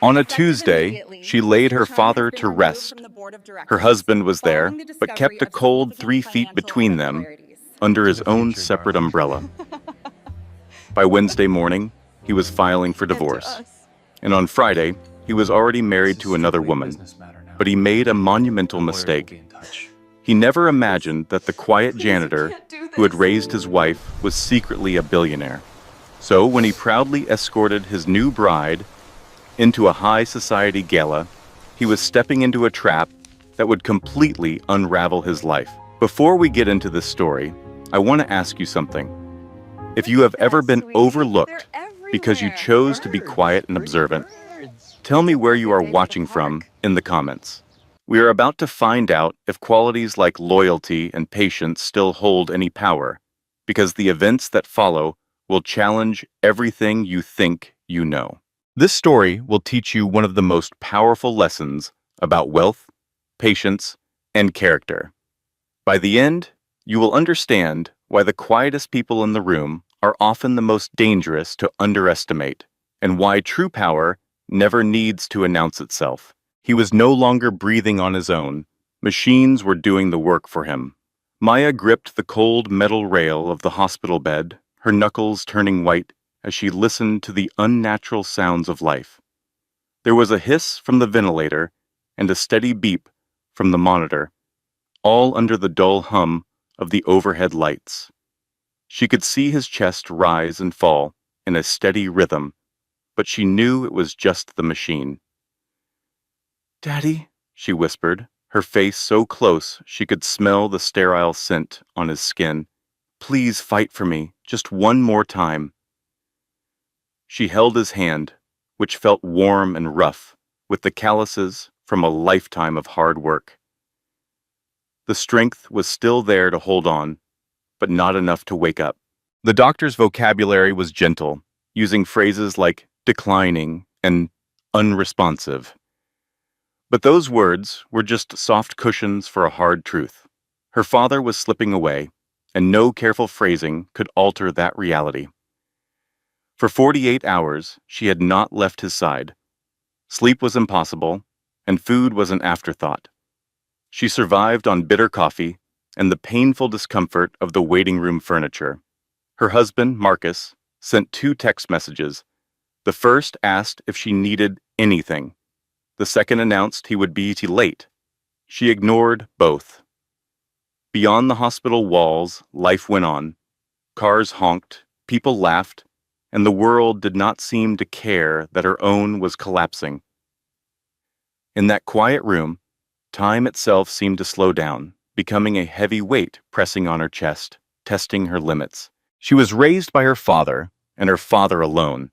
On a Effective Tuesday, immediately, she Miss laid her Chung has father been to removed rest. from the board of Her directors husband was there, following the but discovery kept a of cold significant 3 feet financial between them, irregularities. under To his the own future, separate darling. umbrella. By Wednesday morning, he was filing for And to divorce. us. And on Friday, he was already This married is to another strictly a woman. business matter now. But he made a monumental My lawyers will be mistake. in touch. He never imagined that the quiet Please, you janitor can't do who had this. raised his wife was secretly a billionaire. So when he proudly escorted his new bride into a high society gala, he was stepping into a trap that would completely unravel his life. Before we get into this story, I want to ask you something. If you have ever been overlooked because you chose to be quiet and observant, tell me where you are watching from in the comments. We are about to find out if qualities like loyalty and patience still hold any power, because the events that follow will challenge everything you think you know. This story will teach you one of the most powerful lessons about wealth, patience, and character. By the end, you will understand why the quietest people in the room are often the most dangerous to underestimate, and why true power never needs to announce itself. He was no longer breathing on his own. Machines were doing the work for him. Maya gripped the cold metal rail of the hospital bed, her knuckles turning white as she listened to the unnatural sounds of life. There was a hiss from the ventilator and a steady beep from the monitor, all under the dull hum of the overhead lights. She could see his chest rise and fall in a steady rhythm, but she knew it was just the machine. "Daddy," she whispered, her face so close she could smell the sterile scent on his skin. "Please fight for me, just one more time." She held his hand, which felt warm and rough, with the calluses from a lifetime of hard work. The strength was still there to hold on, but not enough to wake up. The doctor's vocabulary was gentle, using phrases like declining and unresponsive. But those words were just soft cushions for a hard truth. Her father was slipping away, and no careful phrasing could alter that reality. For 48 hours, she had not left his side. Sleep was impossible, and food was an afterthought. She survived on bitter coffee and the painful discomfort of the waiting room furniture. Her husband, Marcus, sent 2 text messages. The first asked if she needed anything. The second announced he would be late. She ignored both. Beyond the hospital walls, life went on. Cars honked, people laughed, and the world did not seem to care that her own was collapsing. In that quiet room, time itself seemed to slow down, becoming a heavy weight pressing on her chest, testing her limits. She was raised by her father, and her father alone.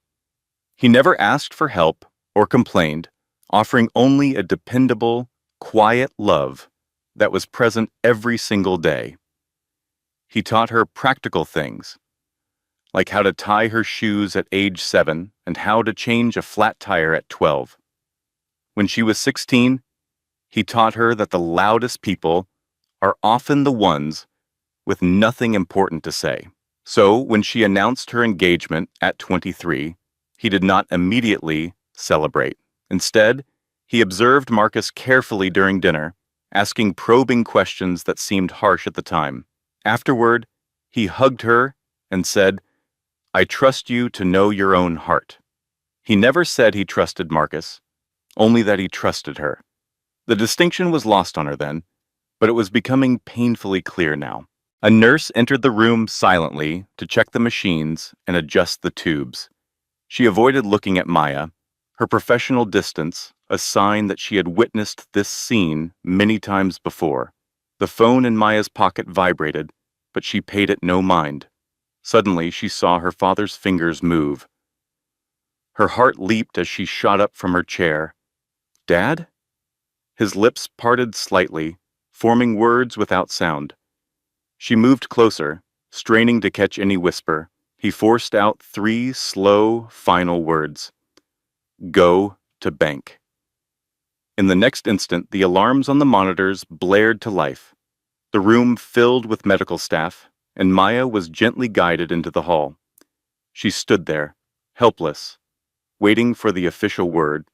He never asked for help or complained, offering only a dependable, quiet love that was present every single day. He taught her practical things, like how to tie her shoes at age 7 and how to change a flat tire at 12. When she was 16, he taught her that the loudest people are often the ones with nothing important to say. So when she announced her engagement at 23, he did not immediately celebrate. Instead, he observed Marcus carefully during dinner, asking probing questions that seemed harsh at the time. Afterward, he hugged her and said, "I trust you to know your own heart." He never said he trusted Marcus, only that he trusted her. The distinction was lost on her then, but it was becoming painfully clear now. A nurse entered the room silently to check the machines and adjust the tubes. She avoided looking at Maya, her professional distance a sign that she had witnessed this scene many times before. The phone in Maya's pocket vibrated, but she paid it no mind. Suddenly, she saw her father's fingers move. Her heart leaped as she shot up from her chair. "Dad?" His lips parted slightly, forming words without sound. She moved closer, straining to catch any whisper. He forced out 3 slow, final words. "Go to bank." In the next instant, the alarms on the monitors blared to life. The room filled with medical staff, and Maya was gently guided into the hall. She stood there, helpless, waiting for the official word.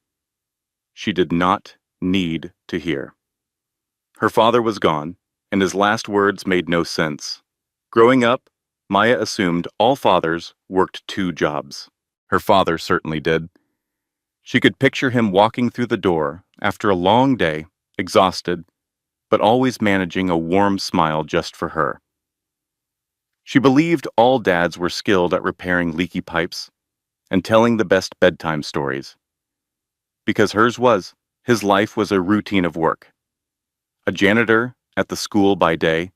she did not need to hear. Her father was gone, and his last words made no sense. Growing up, Maya assumed all fathers worked 2 jobs. Her father certainly did. She could picture him walking through the door after a long day, exhausted, but always managing a warm smile just for her. She believed all dads were skilled at repairing leaky pipes and telling the best bedtime stories. Because hers was, his life was a routine of work. A janitor at the school by day,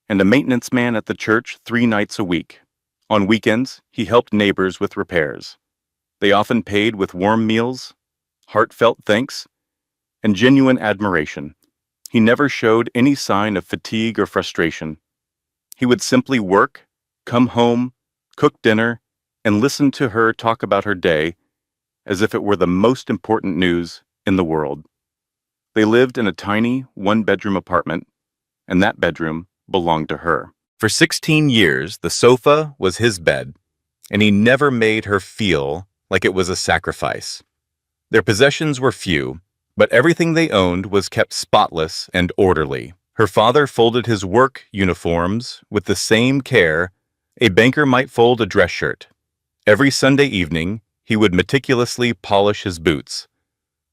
and a maintenance man at the church 3 nights a week. On weekends, he helped neighbors with repairs. They often paid with warm meals, heartfelt thanks, and genuine admiration. He never showed any sign of fatigue or frustration. He would simply work, come home, cook dinner, and listen to her talk about her day as if it were the most important news in the world. They lived in a tiny 1-bedroom apartment, and that bedroom belonged to her. For 16 years, the sofa was his bed, and he never made her feel like it was a sacrifice. Their possessions were few, but everything they owned was kept spotless and orderly. Her father folded his work uniforms with the same care a banker might fold a dress shirt. Every Sunday evening, he would meticulously polish his boots.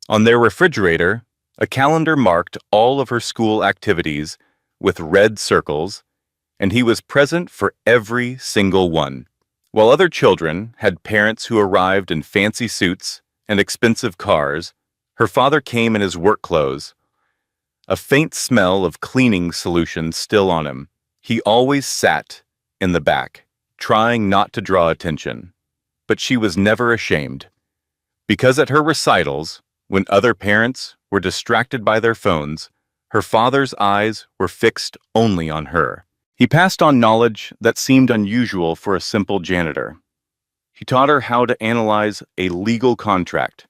On their refrigerator, a calendar marked all of her school activities with red circles, and he was present for every single one. While other children had parents who arrived in fancy suits and expensive cars, her father came in his work clothes, a faint smell of cleaning solution still on him. He always sat in the back, trying not to draw attention. But she was never ashamed, because at her recitals, when other parents were distracted by their phones, her father's eyes were fixed only on her. He passed on knowledge that seemed unusual for a simple janitor. He taught her how to analyze a legal contract.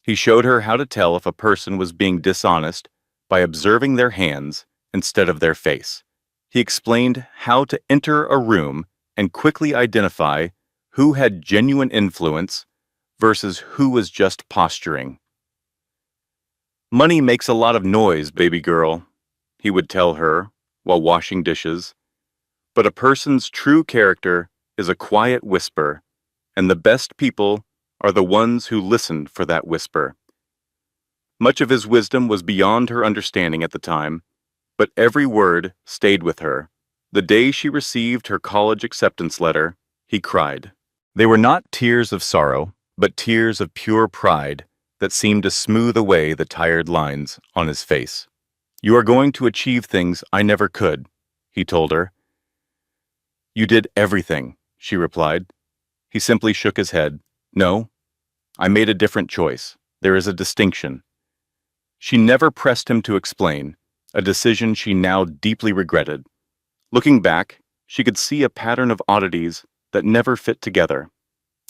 He showed her how to tell if a person was being dishonest by observing their hands instead of their face. He explained how to enter a room and quickly identify who had genuine influence versus who was just posturing. "Money makes a lot of noise, baby girl," he would tell her while washing dishes. "But a person's true character is a quiet whisper, and the best people are the ones who listen for that whisper." Much of his wisdom was beyond her understanding at the time, but every word stayed with her. The day she received her college acceptance letter, he cried. They were not tears of sorrow, but tears of pure pride that seemed to smooth away the tired lines on his face. "You are going to achieve things I never could," he told her. "You did everything," she replied. He simply shook his head. "No, I made a different choice. There is a distinction." She never pressed him to explain, a decision she now deeply regretted. Looking back, she could see a pattern of oddities that never fit together.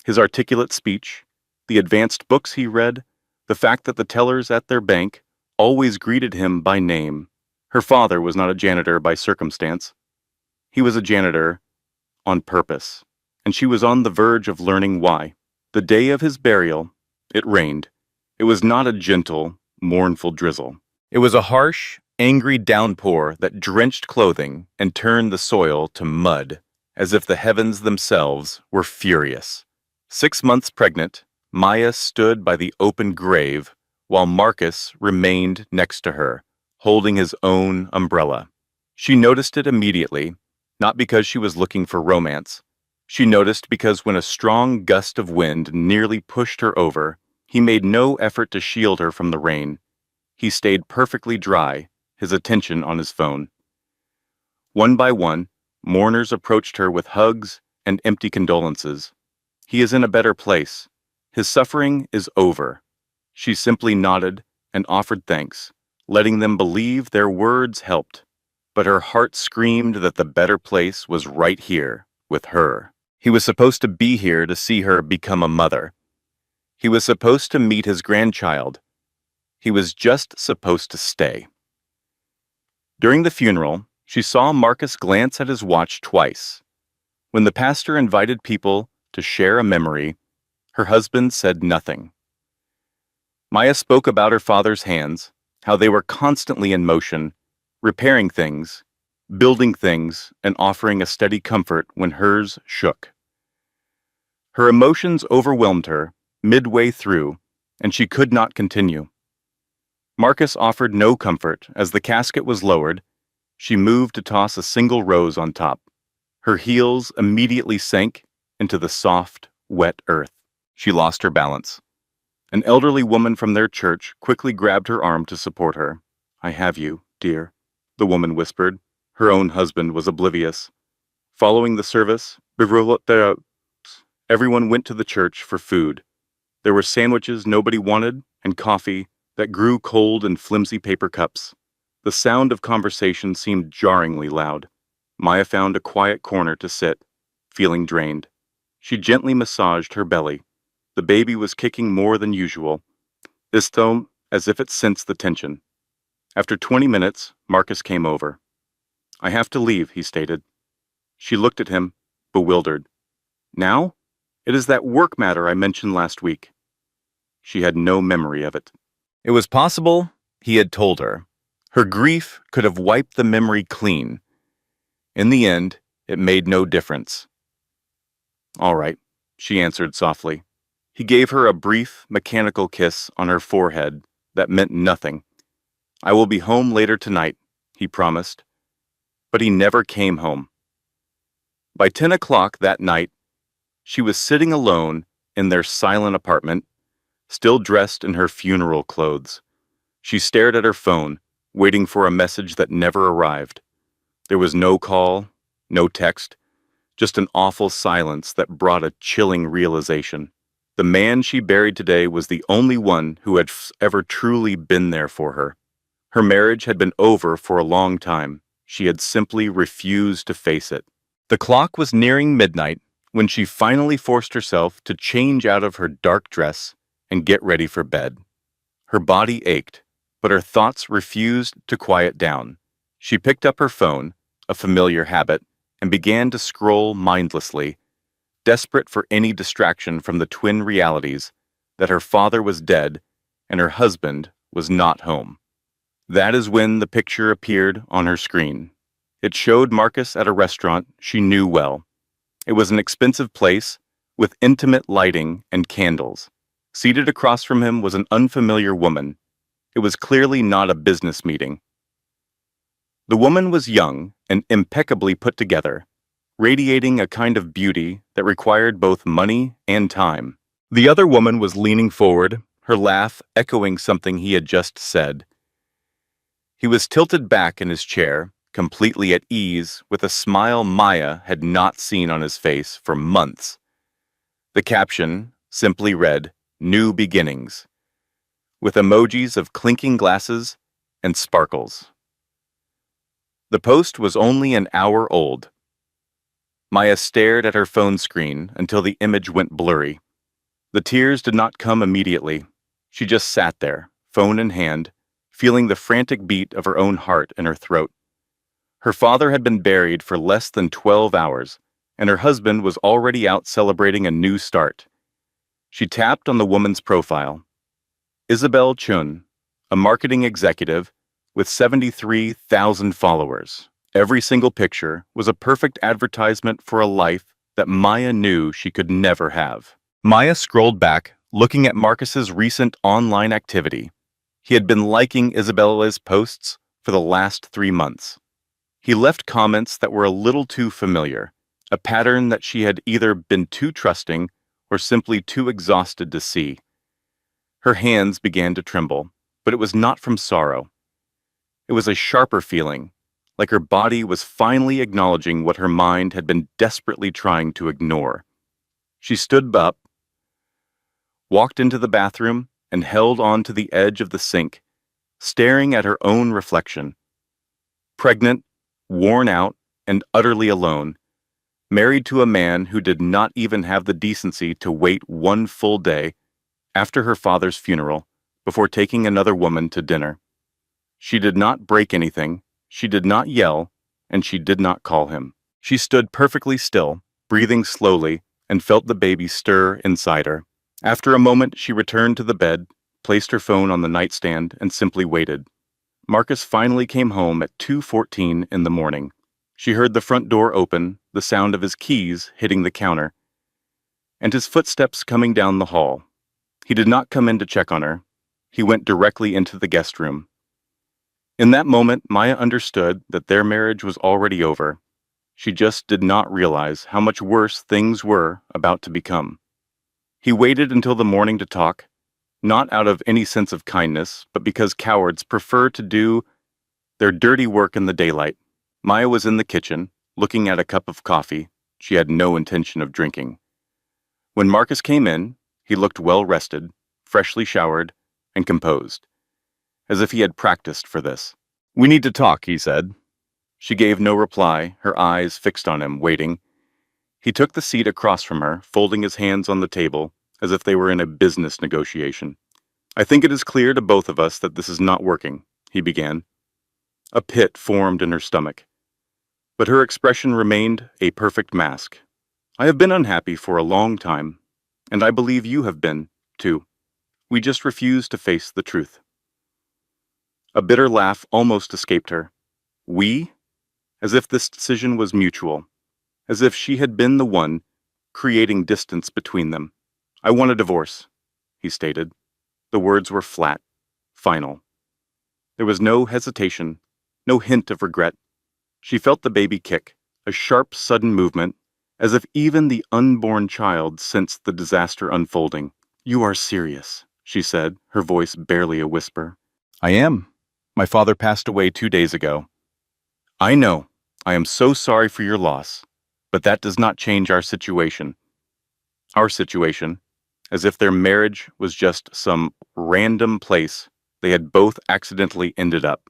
His articulate speech, the advanced books he read, the fact that the tellers at their bank always greeted him by name. Her father was not a janitor by circumstance. He was a janitor on purpose, and she was on the verge of learning why. The day of his burial, it rained. It was not a gentle, mournful drizzle. It was a harsh, angry downpour that drenched clothing and turned the soil to mud, as if the heavens themselves were furious. 6 months pregnant, Maya stood by the open grave while Marcus remained next to her, holding his own umbrella. She noticed it immediately, not because she was looking for romance. She noticed because when a strong gust of wind nearly pushed her over, he made no effort to shield her from the rain. He stayed perfectly dry, his attention on his phone. One by one, mourners approached her with hugs and empty condolences. "He is in a better place. His suffering is over." She simply nodded and offered thanks, letting them believe their words helped. But her heart screamed that the better place was right here, with her. He was supposed to be here to see her become a mother. He was supposed to meet his grandchild. He was just supposed to stay. During the funeral, she saw Marcus glance at his watch twice. When the pastor invited people to share a memory, her husband said nothing. Maya spoke about her father's hands, how they were constantly in motion, repairing things, building things, and offering a steady comfort when hers shook. Her emotions overwhelmed her midway through, and she could not continue. Marcus offered no comfort as the casket was lowered. She moved to toss a single rose on top. Her heels immediately sank into the soft, wet earth. She lost her balance. An elderly woman from their church quickly grabbed her arm to support her. "I have you, dear," the woman whispered. Her own husband was oblivious. Following the service, everyone went to the church for food. There were sandwiches nobody wanted and coffee that grew cold in flimsy paper cups. The sound of conversation seemed jarringly loud. Maya found a quiet corner to sit, feeling drained. She gently massaged her belly. The baby was kicking more than usual, this time as if it sensed the tension. After 20 minutes, Marcus came over. "I have to leave," he stated. She looked at him, bewildered. "Now? It is that work matter I mentioned last week." She had no memory of it. It was possible he had told her. Her grief could have wiped the memory clean. In the end, it made no difference. "All right," she answered softly. He gave her a brief, mechanical kiss on her forehead that meant nothing. "I will be home later tonight," he promised. But he never came home. By 10 o'clock that night, she was sitting alone in their silent apartment, still dressed in her funeral clothes. She stared at her phone, waiting for a message that never arrived. There was no call, no text, just an awful silence that brought a chilling realization. The man she buried today was the only one who had ever truly been there for her. Her marriage had been over for a long time. She had simply refused to face it. The clock was nearing midnight when she finally forced herself to change out of her dark dress and get ready for bed. Her body ached, but her thoughts refused to quiet down. She picked up her phone, a familiar habit, and began to scroll mindlessly, desperate for any distraction from the twin realities that her father was dead and her husband was not home. That is when the picture appeared on her screen. It showed Marcus at a restaurant she knew well. It was an expensive place with intimate lighting and candles. Seated across from him was an unfamiliar woman. It was clearly not a business meeting. The woman was young and impeccably put together, radiating a kind of beauty that required both money and time. The other woman was leaning forward, her laugh echoing something he had just said. He was tilted back in his chair, completely at ease, with a smile Maya had not seen on his face for months. The caption simply read, "New Beginnings," with emojis of clinking glasses and sparkles. The post was only an hour old. Maya stared at her phone screen until the image went blurry. The tears did not come immediately. She just sat there, phone in hand, feeling the frantic beat of her own heart in her throat. Her father had been buried for less than 12 hours, and her husband was already out celebrating a new start. She tapped on the woman's profile. Isabel Chun, a marketing executive with 73,000 followers. Every single picture was a perfect advertisement for a life that Maya knew she could never have. Maya scrolled back, looking at Marcus's recent online activity. He had been liking Isabella's posts for the last 3 months. He left comments that were a little too familiar, a pattern that she had either been too trusting or simply too exhausted to see. Her hands began to tremble, but it was not from sorrow. It was a sharper feeling, like her body was finally acknowledging what her mind had been desperately trying to ignore. She stood up, walked into the bathroom, and held on to the edge of the sink, staring at her own reflection. Pregnant, worn out, and utterly alone, married to a man who did not even have the decency to wait one full day after her father's funeral before taking another woman to dinner. She did not break anything, she did not yell, and she did not call him. She stood perfectly still, breathing slowly, and felt the baby stir inside her. After a moment, she returned to the bed, placed her phone on the nightstand, and simply waited. Marcus finally came home at 2:14 in the morning. She heard the front door open, the sound of his keys hitting the counter, and his footsteps coming down the hall. He did not come in to check on her. He went directly into the guest room. In that moment, Maya understood that their marriage was already over. She just did not realize how much worse things were about to become. He waited until the morning to talk, not out of any sense of kindness, but because cowards prefer to do their dirty work in the daylight. Maya was in the kitchen, looking at a cup of coffee she had no intention of drinking. When Marcus came in, he looked well-rested, freshly showered, and composed, as if he had practiced for this. "We need to talk," he said. She gave no reply, her eyes fixed on him, waiting. He took the seat across from her, folding his hands on the table, as if they were in a business negotiation. "I think it is clear to both of us that this is not working," he began. A pit formed in her stomach, but her expression remained a perfect mask. "I have been unhappy for a long time, and I believe you have been, too. We just refuse to face the truth." A bitter laugh almost escaped her. "We?" As if this decision was mutual, as if she had been the one creating distance between them. "I want a divorce," he stated. The words were flat, final. There was no hesitation, no hint of regret. She felt the baby kick, a sharp, sudden movement, as if even the unborn child sensed the disaster unfolding. "You are serious," she said, her voice barely a whisper. "I am. My father passed away 2 days ago." "I know. I am so sorry for your loss, but that does not change our situation." Our situation, as if their marriage was just some random place they had both accidentally ended up.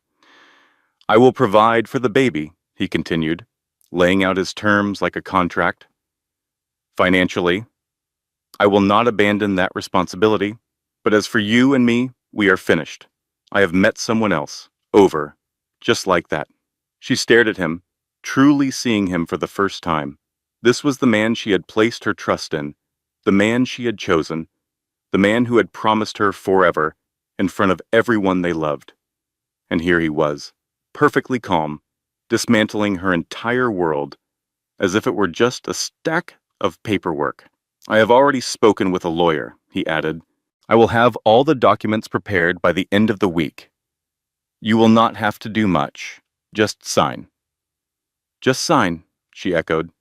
"I will provide for the baby," he continued, laying out his terms like a contract. "Financially, I will not abandon that responsibility, but as for you and me, we are finished. I have met someone else. Over. Just like that." She stared at him, truly seeing him for the first time. This was the man she had placed her trust in, the man she had chosen, the man who had promised her forever in front of everyone they loved. And here he was, perfectly calm, dismantling her entire world, as if it were just a stack of paperwork. "I have already spoken with a lawyer," he added. "I will have all the documents prepared by the end of the week. You will not have to do much. Just sign." "Just sign," she echoed,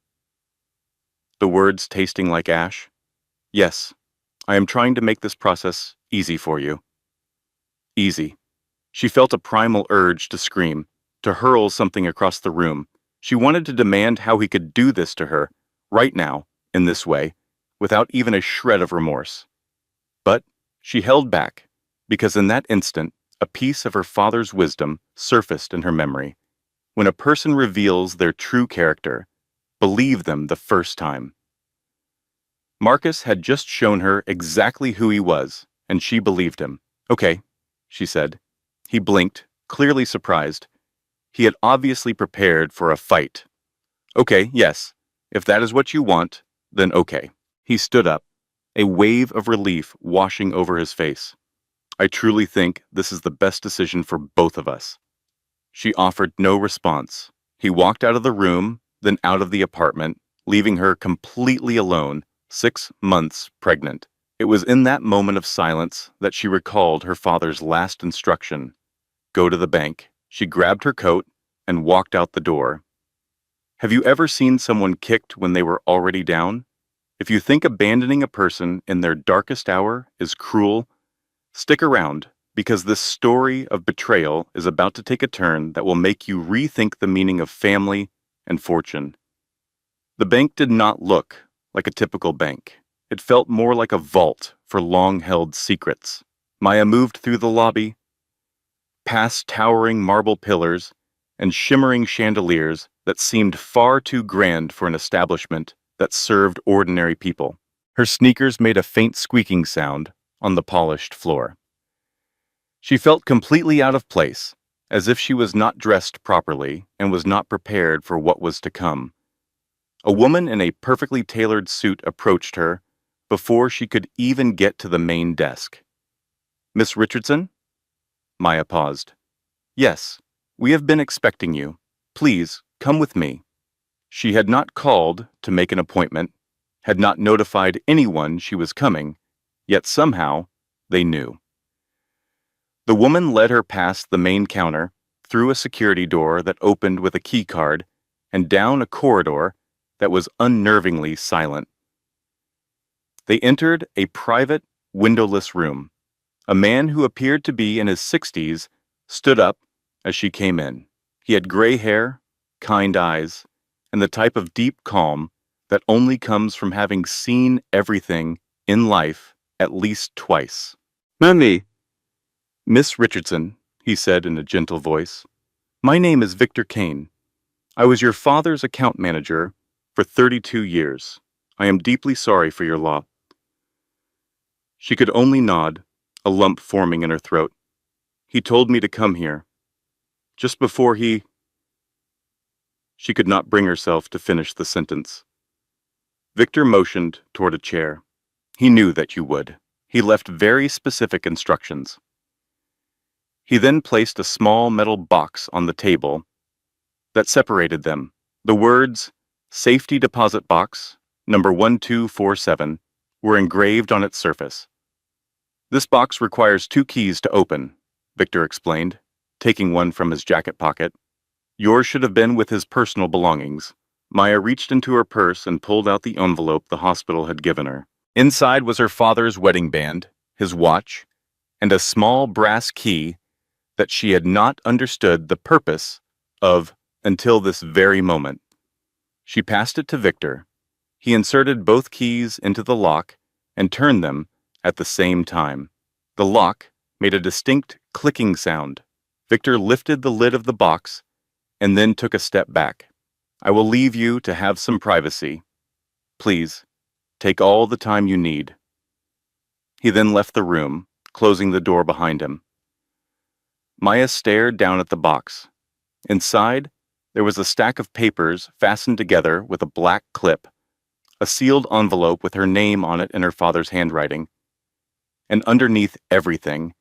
the words tasting like ash. "Yes, I am trying to make this process easy for you." Easy. She felt a primal urge to scream, to hurl something across the room. She wanted to demand how he could do this to her, right now, in this way, without even a shred of remorse. But she held back, because in that instant, a piece of her father's wisdom surfaced in her memory. When a person reveals their true character, believe them the first time. Marcus had just shown her exactly who he was, and she believed him. "Okay," she said. He blinked, clearly surprised. He had obviously prepared for a fight. "Okay, yes. If that is what you want, then okay." He stood up, a wave of relief washing over his face. "I truly think this is the best decision for both of us." She offered no response. He walked out of the room, then out of the apartment, leaving her completely alone, 6 months pregnant. It was in that moment of silence that she recalled her father's last instruction. Go to the bank. She grabbed her coat and walked out the door. Have you ever seen someone kicked when they were already down? If you think abandoning a person in their darkest hour is cruel, stick around, because this story of betrayal is about to take a turn that will make you rethink the meaning of family and fortune. The bank did not look like a typical bank. It felt more like a vault for long-held secrets. Maya moved through the lobby, past towering marble pillars and shimmering chandeliers that seemed far too grand for an establishment that served ordinary people. Her sneakers made a faint squeaking sound on the polished floor. She felt completely out of place, as if she was not dressed properly and was not prepared for what was to come. A woman in a perfectly tailored suit approached her before she could even get to the main desk. Miss Richardson? Maya paused. Yes, we have been expecting you. Please, come with me. She had not called to make an appointment, had not notified anyone she was coming, yet somehow they knew. The woman led her past the main counter, through a security door that opened with a key card, and down a corridor that was unnervingly silent. They entered a private, windowless room. A man who appeared to be in his 60s stood up as she came in. He had gray hair, kind eyes, and the type of deep calm that only comes from having seen everything in life at least twice. Mammy, Miss Richardson, he said in a gentle voice, my name is Victor Kane. I was your father's account manager for 32 years. I am deeply sorry for your loss. She could only nod, a lump forming in her throat. He told me to come here. Just before he... She could not bring herself to finish the sentence. Victor motioned toward a chair. He knew that you would. He left very specific instructions. He then placed a small metal box on the table that separated them. The words, Safety Deposit Box, number 1247, were engraved on its surface. This box requires 2 keys to open, Victor explained, taking one from his jacket pocket. Yours should have been with his personal belongings. Maya reached into her purse and pulled out the envelope the hospital had given her. Inside was her father's wedding band, his watch, and a small brass key that she had not understood the purpose of until this very moment. She passed it to Victor. He inserted both keys into the lock and turned them at the same time. The lock made a distinct clicking sound. Victor lifted the lid of the box and then took a step back. I will leave you to have some privacy. Please, take all the time you need. He then left the room, closing the door behind him. Maya stared down at the box. Inside, there was a stack of papers fastened together with a black clip, a sealed envelope with her name on it in her father's handwriting. And underneath everything,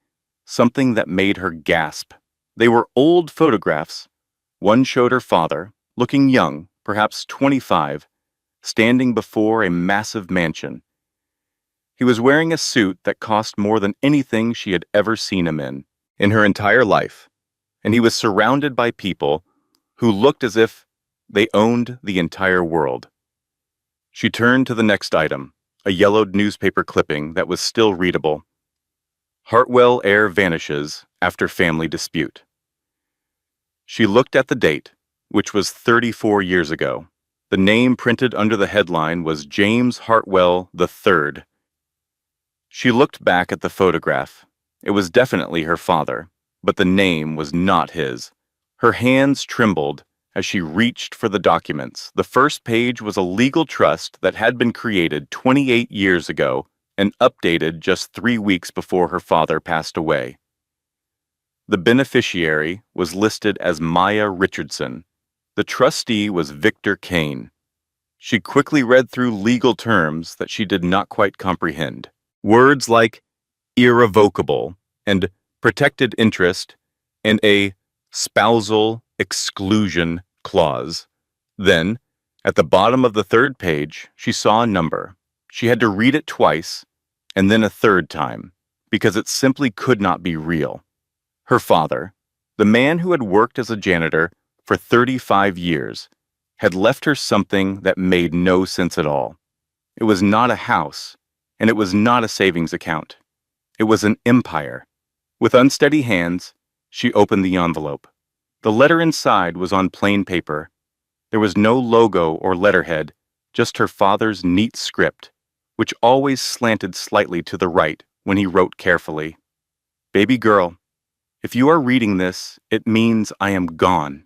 something that made her gasp. They were old photographs. One showed her father, looking young, perhaps 25, standing before a massive mansion. He was wearing a suit that cost more than anything she had ever seen him in her entire life, and he was surrounded by people who looked as if they owned the entire world. She turned to the next item, a yellowed newspaper clipping that was still readable. Hartwell heir vanishes after family dispute. She looked at the date, which was 34 years ago. The name printed under the headline was James Hartwell III. She looked back at the photograph. It was definitely her father, but the name was not his. Her hands trembled as she reached for the documents. The first page was a legal trust that had been created 28 years ago and updated just 3 weeks before her father passed away. The beneficiary was listed as Maya Richardson. The trustee was Victor Kane. She quickly read through legal terms that she did not quite comprehend. Words like irrevocable and protected interest and a spousal exclusion clause. Then, at the bottom of the third page, she saw a number. She had to read it twice and then a third time because it simply could not be real. Her father, the man who had worked as a janitor for 35 years, had left her something that made no sense at all. It was not a house, and it was not a savings account. It was an empire. With unsteady hands, she opened the envelope. The letter inside was on plain paper. There was no logo or letterhead, just her father's neat script, which always slanted slightly to the right when he wrote carefully. Baby girl, if you are reading this, it means I am gone.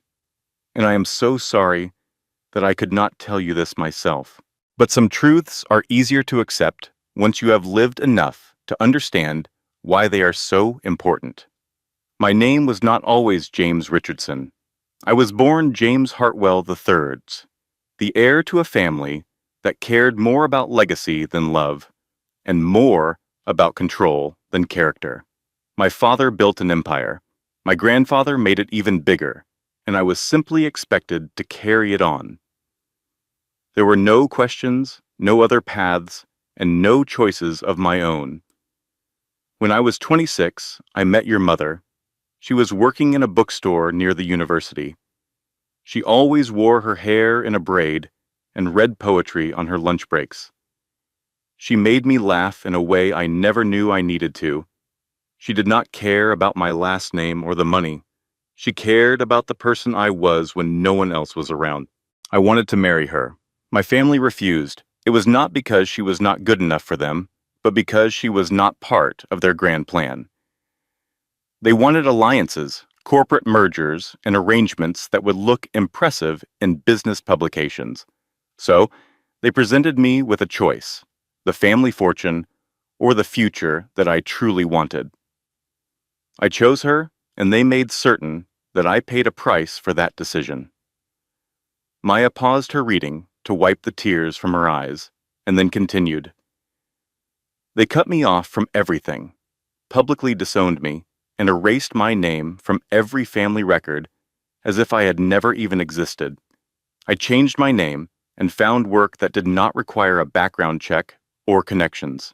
And I am so sorry that I could not tell you this myself. But some truths are easier to accept once you have lived enough to understand why they are so important. My name was not always James Richardson. I was born James Hartwell III, the heir to a family that cared more about legacy than love, and more about control than character. My father built an empire. My grandfather made it even bigger, and I was simply expected to carry it on. There were no questions, no other paths, and no choices of my own. When I was 26, I met your mother. She was working in a bookstore near the university. She always wore her hair in a braid and read poetry on her lunch breaks. She made me laugh in a way I never knew I needed to. She did not care about my last name or the money. She cared about the person I was when no one else was around. I wanted to marry her. My family refused. It was not because she was not good enough for them, but because she was not part of their grand plan. They wanted alliances, corporate mergers, and arrangements that would look impressive in business publications. So, they presented me with a choice: the family fortune or the future that I truly wanted. I chose her, and they made certain that I paid a price for that decision. Maya paused her reading to wipe the tears from her eyes, and then continued. They cut me off from everything, publicly disowned me, and erased my name from every family record as if I had never even existed. I changed my name and found work that did not require a background check or connections.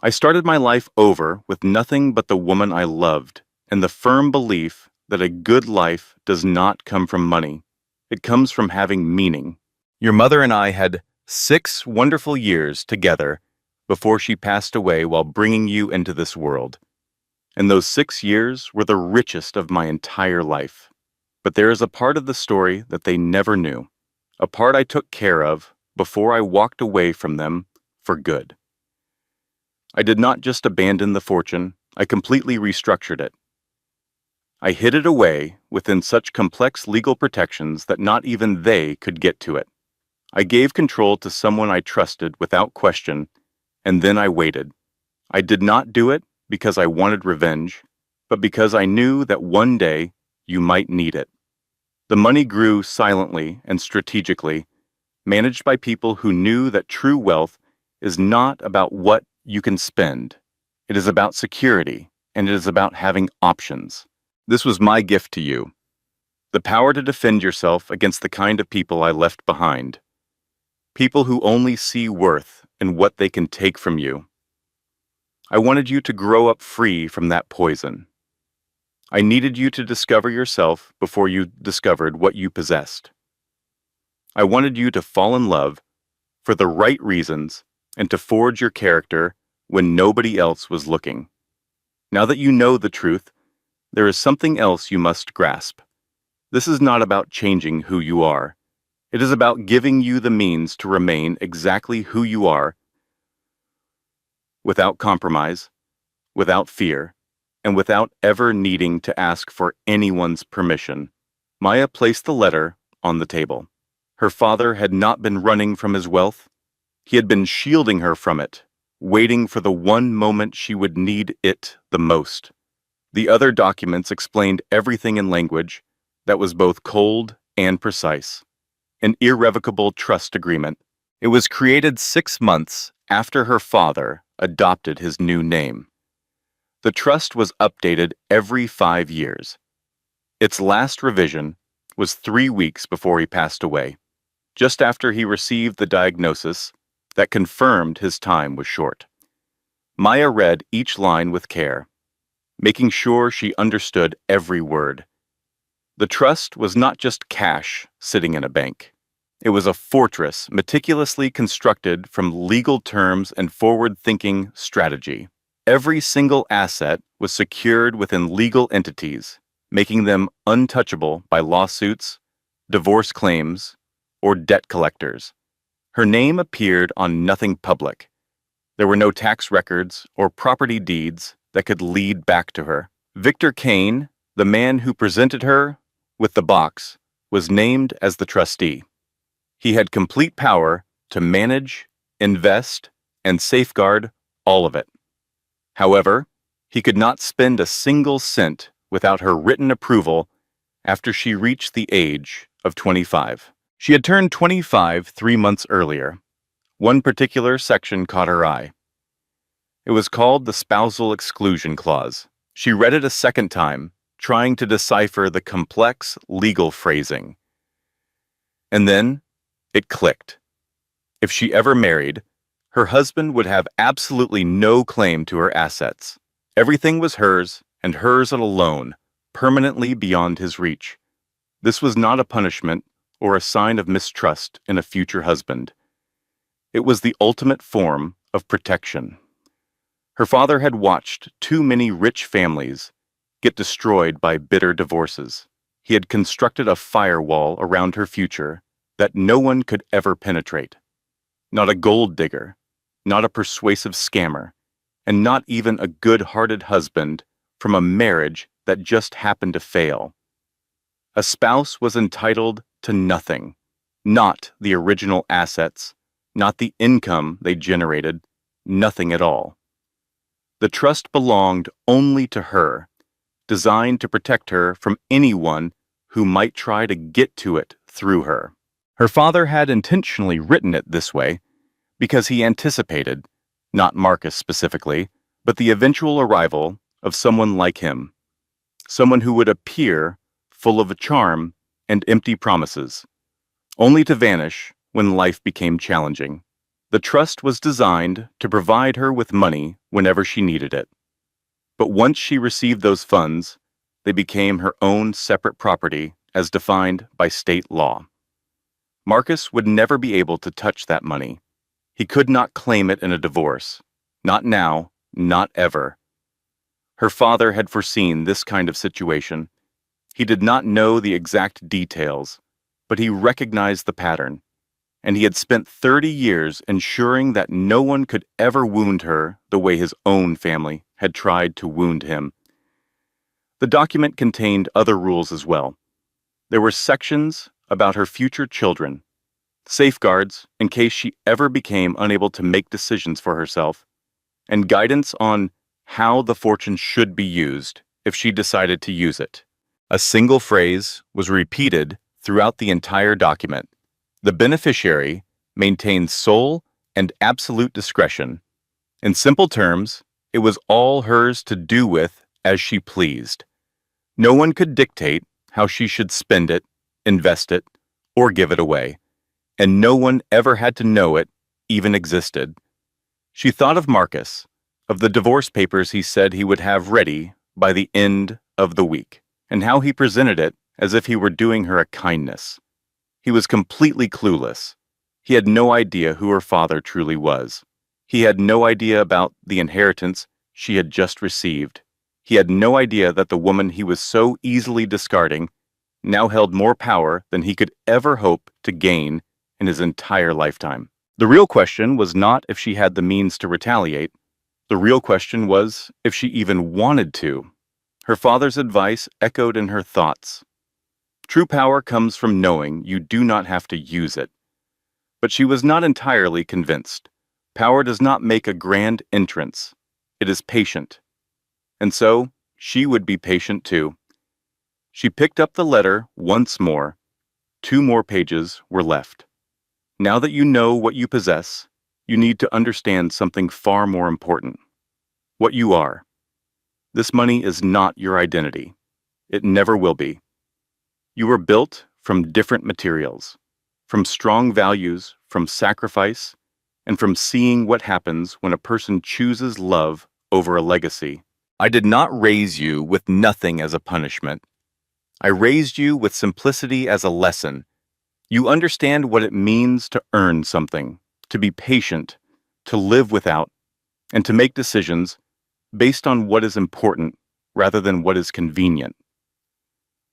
I started my life over with nothing but the woman I loved and the firm belief that a good life does not come from money. It comes from having meaning. Your mother and I had 6 wonderful years together before she passed away while bringing you into this world. And those 6 years were the richest of my entire life. But there is a part of the story that they never knew, a part I took care of before I walked away from them for good. I did not just abandon the fortune, I completely restructured it. I hid it away within such complex legal protections that not even they could get to it. I gave control to someone I trusted without question, and then I waited. I did not do it because I wanted revenge, but because I knew that one day you might need it. The money grew silently and strategically, managed by people who knew that true wealth is not about what you can spend. It is about security, and it is about having options. This was my gift to you: the power to defend yourself against the kind of people I left behind. People who only see worth in what they can take from you. I wanted you to grow up free from that poison. I needed you to discover yourself before you discovered what you possessed. I wanted you to fall in love for the right reasons and to forge your character when nobody else was looking. Now that you know the truth, there is something else you must grasp. This is not about changing who you are. It is about giving you the means to remain exactly who you are, without compromise, without fear, and without ever needing to ask for anyone's permission. Maya placed the letter on the table. Her father had not been running from his wealth. He had been shielding her from it, waiting for the one moment she would need it the most. The other documents explained everything in language that was both cold and precise. An irrevocable trust agreement. It was created 6 months after her father adopted his new name. The trust was updated every 5 years. Its last revision was 3 weeks before he passed away, just after he received the diagnosis that confirmed his time was short. Maya read each line with care, making sure she understood every word. The trust was not just cash sitting in a bank. It was a fortress meticulously constructed from legal terms and forward-thinking strategy. Every single asset was secured within legal entities, making them untouchable by lawsuits, divorce claims, or debt collectors. Her name appeared on nothing public. There were no tax records or property deeds that could lead back to her. Victor Kane, the man who presented her with the box, was named as the trustee. He had complete power to manage, invest, and safeguard all of it. However, he could not spend a single cent without her written approval after she reached the age of 25. She had turned 25 3 months earlier. One particular section caught her eye. It was called the Spousal Exclusion Clause. She read it a second time, trying to decipher the complex legal phrasing. And then it clicked. If she ever married, her husband would have absolutely no claim to her assets. Everything was hers, and hers alone, permanently beyond his reach. This was not a punishment or a sign of mistrust in a future husband. It was the ultimate form of protection. Her father had watched too many rich families get destroyed by bitter divorces. He had constructed a firewall around her future that no one could ever penetrate. Not a gold digger, not a persuasive scammer, and not even a good-hearted husband from a marriage that just happened to fail. A spouse was entitled to nothing, not the original assets, not the income they generated, nothing at all. The trust belonged only to her, designed to protect her from anyone who might try to get to it through her. Her father had intentionally written it this way because he anticipated, not Marcus specifically, but the eventual arrival of someone like him, someone who would appear full of a charm and empty promises, only to vanish when life became challenging. The trust was designed to provide her with money whenever she needed it. But once she received those funds, they became her own separate property as defined by state law. Marcus would never be able to touch that money. He could not claim it in a divorce. Not now, not ever. Her father had foreseen this kind of situation. He did not know the exact details, but he recognized the pattern. And he had spent 30 years ensuring that no one could ever wound her the way his own family had tried to wound him. The document contained other rules as well. There were sections about her future children, safeguards in case she ever became unable to make decisions for herself, and guidance on how the fortune should be used if she decided to use it. A single phrase was repeated throughout the entire document. The beneficiary maintained sole and absolute discretion. In simple terms, it was all hers to do with as she pleased. No one could dictate how she should spend it, invest it, or give it away, and no one ever had to know it even existed. She thought of Marcus, of the divorce papers he said he would have ready by the end of the week, and how he presented it as if he were doing her a kindness. He was completely clueless. He had no idea who her father truly was. He had no idea about the inheritance she had just received. He had no idea that the woman he was so easily discarding now held more power than he could ever hope to gain in his entire lifetime. The real question was not if she had the means to retaliate. The real question was if she even wanted to. Her father's advice echoed in her thoughts. True power comes from knowing you do not have to use it. But she was not entirely convinced. Power does not make a grand entrance. It is patient. And so, she would be patient too. She picked up the letter once more. 2 more pages were left. Now that you know what you possess, you need to understand something far more important. What you are. This money is not your identity. It never will be. You were built from different materials, from strong values, from sacrifice, and from seeing what happens when a person chooses love over a legacy. I did not raise you with nothing as a punishment. I raised you with simplicity as a lesson. You understand what it means to earn something, to be patient, to live without, and to make decisions based on what is important rather than what is convenient.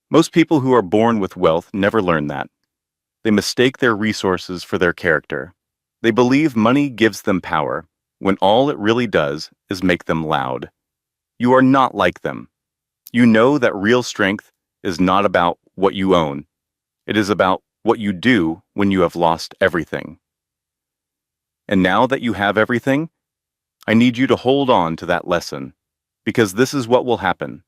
Most people who are born with wealth never learn that. They mistake their resources for their character. They believe money gives them power, when all it really does is make them loud. You are not like them. You know that real strength is not about what you own. It is about what you do when you have lost everything. And now that you have everything, I need you to hold on to that lesson, because this is what will happen.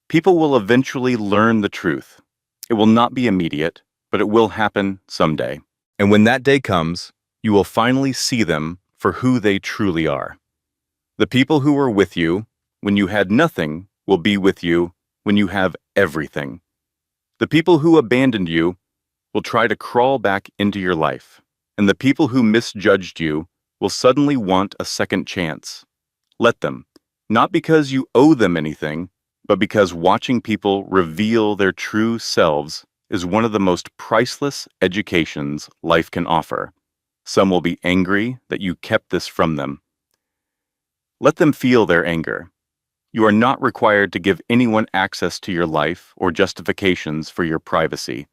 People will eventually learn the truth. It will not be immediate, but it will happen someday. And when that day comes, you will finally see them for who they truly are. The people who were with you when you had nothing will be with you when you have everything. The people who abandoned you will try to crawl back into your life, and the people who misjudged you will suddenly want a second chance. Let them, not because you owe them anything, but because watching people reveal their true selves is one of the most priceless educations life can offer. Some will be angry that you kept this from them. Let them feel their anger. You are not required to give anyone access to your life or justifications for your privacy.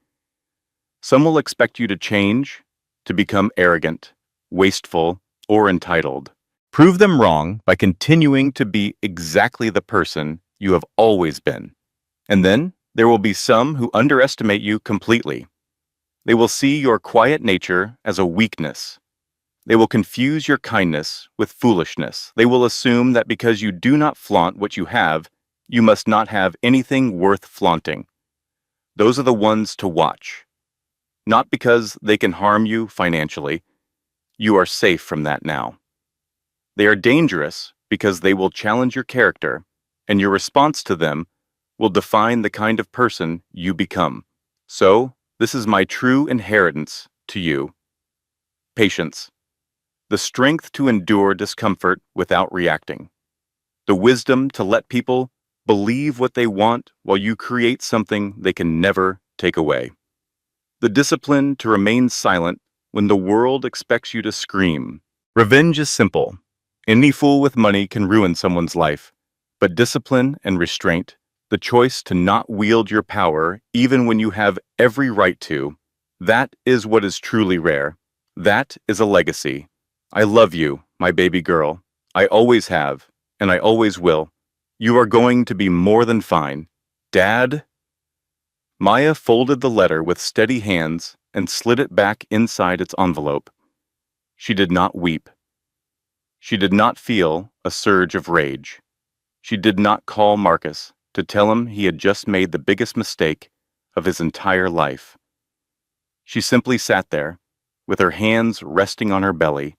Some will expect you to change, to become arrogant, wasteful, or entitled. Prove them wrong by continuing to be exactly the person you have always been. And then there will be some who underestimate you completely. They will see your quiet nature as a weakness. They will confuse your kindness with foolishness. They will assume that because you do not flaunt what you have, you must not have anything worth flaunting. Those are the ones to watch. Not because they can harm you financially. You are safe from that now. They are dangerous because they will challenge your character, and your response to them will define the kind of person you become. So, this is my true inheritance to you. Patience. The strength to endure discomfort without reacting. The wisdom to let people believe what they want while you create something they can never take away. The discipline to remain silent when the world expects you to scream. Revenge is simple. Any fool with money can ruin someone's life, but discipline and restraint, the choice to not wield your power even when you have every right to, that is what is truly rare. That is a legacy. I love you, my baby girl. I always have, and I always will. You are going to be more than fine. Dad? Maya folded the letter with steady hands and slid it back inside its envelope. She did not weep. She did not feel a surge of rage. She did not call Marcus to tell him he had just made the biggest mistake of his entire life. She simply sat there, with her hands resting on her belly,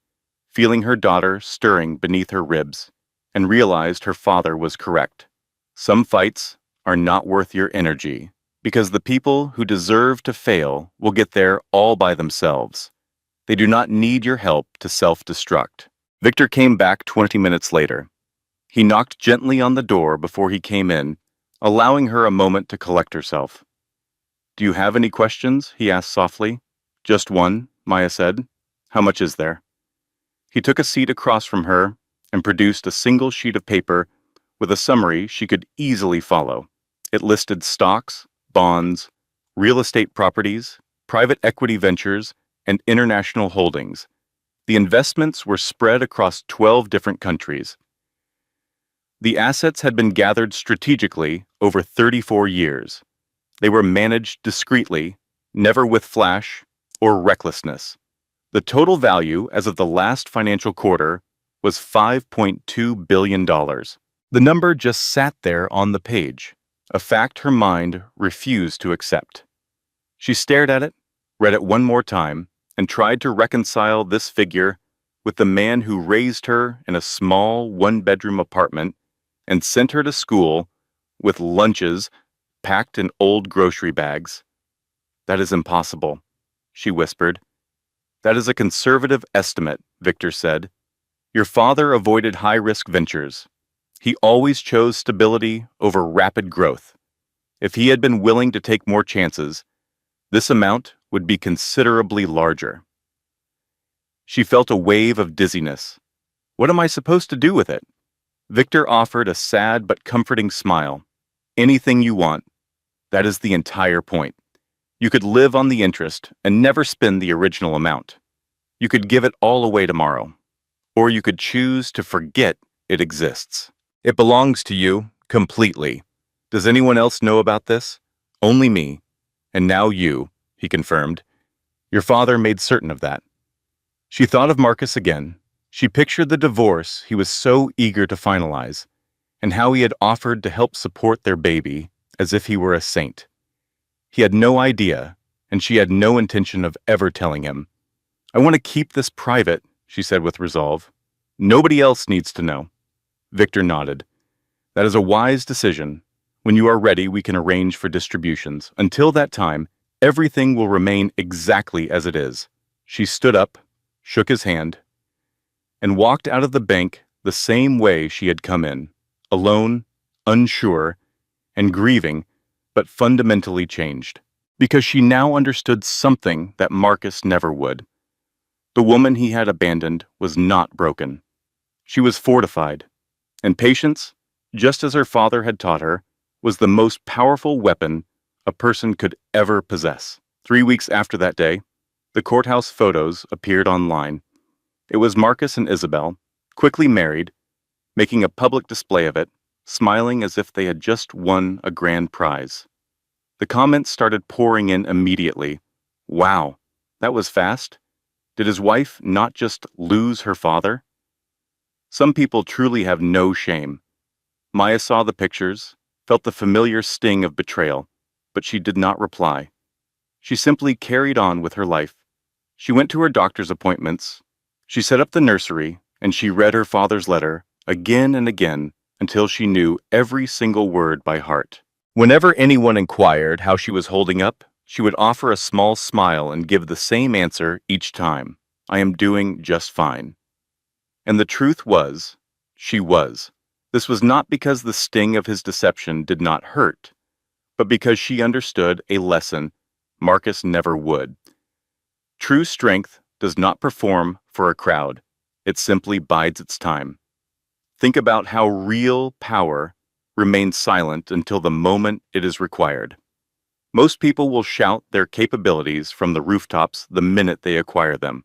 feeling her daughter stirring beneath her ribs, and realized her father was correct. Some fights are not worth your energy, because the people who deserve to fail will get there all by themselves. They do not need your help to self-destruct. Victor came back 20 minutes later. He knocked gently on the door before he came in, allowing her a moment to collect herself. "Do you have any questions?" he asked softly. "Just one," Maya said. "How much is there?" He took a seat across from her and produced a single sheet of paper with a summary she could easily follow. It listed stocks, bonds, real estate properties, private equity ventures, and international holdings. The investments were spread across 12 different countries. The assets had been gathered strategically over 34 years. They were managed discreetly, never with flash or recklessness. The total value as of the last financial quarter was $5.2 billion. The number just sat there on the page, a fact her mind refused to accept. She stared at it, read it one more time, and tried to reconcile this figure with the man who raised her in a small one-bedroom apartment and sent her to school with lunches packed in old grocery bags. "That is impossible," she whispered. "That is a conservative estimate," Victor said. "Your father avoided high-risk ventures. He always chose stability over rapid growth. If he had been willing to take more chances, this amount would be considerably larger." She felt a wave of dizziness. "What am I supposed to do with it?" Victor offered a sad but comforting smile. "Anything you want. That is the entire point. You could live on the interest and never spend the original amount. You could give it all away tomorrow. Or you could choose to forget it exists. It belongs to you completely. Does anyone else know about this? Only me. And now you," he confirmed. "Your father made certain of that." She thought of Marcus again. She pictured the divorce he was so eager to finalize, and how he had offered to help support their baby as if he were a saint. He had no idea, and she had no intention of ever telling him. "I want to keep this private," she said with resolve. "Nobody else needs to know." Victor nodded. That is a wise decision. When you are ready, we can arrange for distributions. Until that time, everything will remain exactly as it is. She stood up, shook his hand, and walked out of the bank the same way she had come in, alone, unsure, and grieving, but fundamentally changed. Because she now understood something that Marcus never would. The woman he had abandoned was not broken. She was fortified, and patience, just as her father had taught her, was the most powerful weapon a person could ever possess. 3 weeks after that day, the courthouse photos appeared online. It was Marcus and Isabel, quickly married, making a public display of it, smiling as if they had just won a grand prize. The comments started pouring in immediately. Wow, that was fast. Did his wife not just lose her father? Some people truly have no shame. Maya saw the pictures, felt the familiar sting of betrayal, but she did not reply. She simply carried on with her life. She went to her doctor's appointments. She set up the nursery, and she read her father's letter again and again until she knew every single word by heart. Whenever anyone inquired how she was holding up, she would offer a small smile and give the same answer each time. I am doing just fine. And the truth was, she was. This was not because the sting of his deception did not hurt, but because she understood a lesson Marcus never would. True strength does not perform for a crowd. It simply bides its time. Think about how real power remains silent until the moment it is required. Most people will shout their capabilities from the rooftops the minute they acquire them.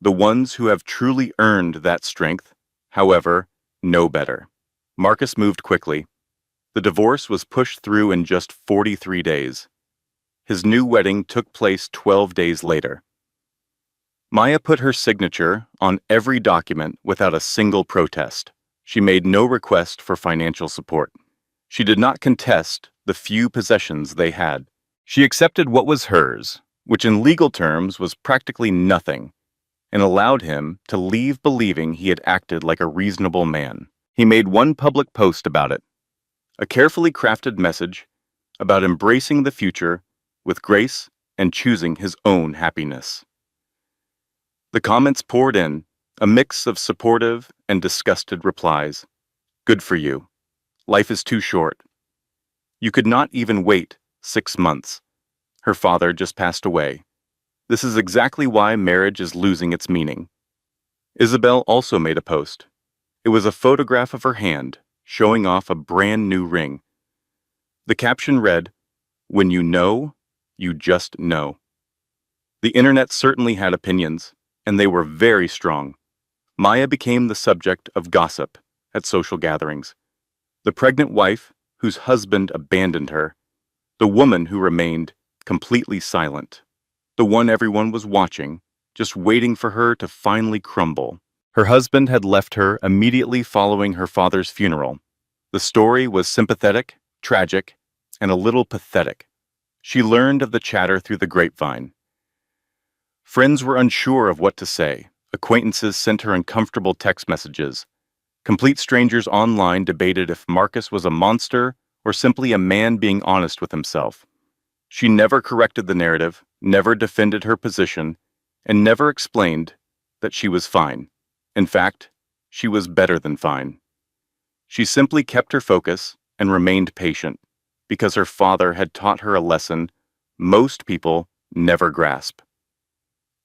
The ones who have truly earned that strength, however, know better. Marcus moved quickly. The divorce was pushed through in just 43 days. His new wedding took place 12 days later. Maya put her signature on every document without a single protest. She made no request for financial support. She did not contest the few possessions they had. She accepted what was hers, which in legal terms was practically nothing, and allowed him to leave believing he had acted like a reasonable man. He made one public post about it, a carefully crafted message about embracing the future with grace and choosing his own happiness. The comments poured in, a mix of supportive and disgusted replies. Good for you. Life is too short. You could not even wait 6 months. Her father just passed away. This is exactly why marriage is losing its meaning. Isabel also made a post. It was a photograph of her hand, showing off a brand new ring. The caption read, "When you know, you just know." The internet certainly had opinions, and they were very strong. Maya became the subject of gossip at social gatherings. The pregnant wife whose husband abandoned her, the woman who remained completely silent, the one everyone was watching, just waiting for her to finally crumble. Her husband had left her immediately following her father's funeral. The story was sympathetic, tragic, and a little pathetic. She learned of the chatter through the grapevine. Friends were unsure of what to say. Acquaintances sent her uncomfortable text messages. Complete strangers online debated if Marcus was a monster or simply a man being honest with himself. She never corrected the narrative, never defended her position, and never explained that she was fine. In fact, she was better than fine. She simply kept her focus and remained patient, because her father had taught her a lesson most people never grasp.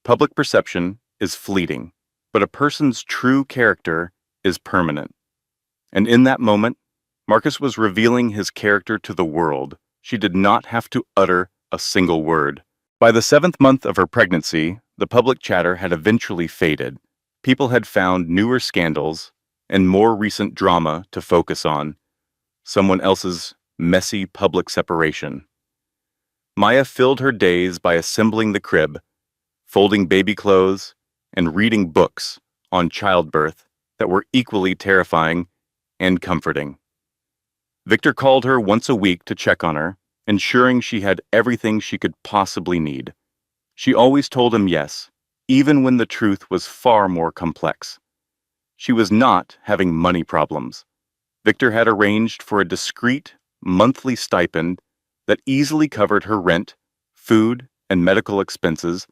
Public perception is fleeting, but a person's true character is permanent. And in that moment, Marcus was revealing his character to the world. She did not have to utter a single word. By the 7th month of her pregnancy, the public chatter had eventually faded. People had found newer scandals and more recent drama to focus on, someone else's messy public separation. Maya filled her days by assembling the crib, folding baby clothes, and reading books on childbirth that were equally terrifying and comforting. Victor called her once a week to check on her, ensuring she had everything she could possibly need. She always told him yes, even when the truth was far more complex. She was not having money problems. Victor had arranged for a discreet, monthly stipend that easily covered her rent, food, and medical expenses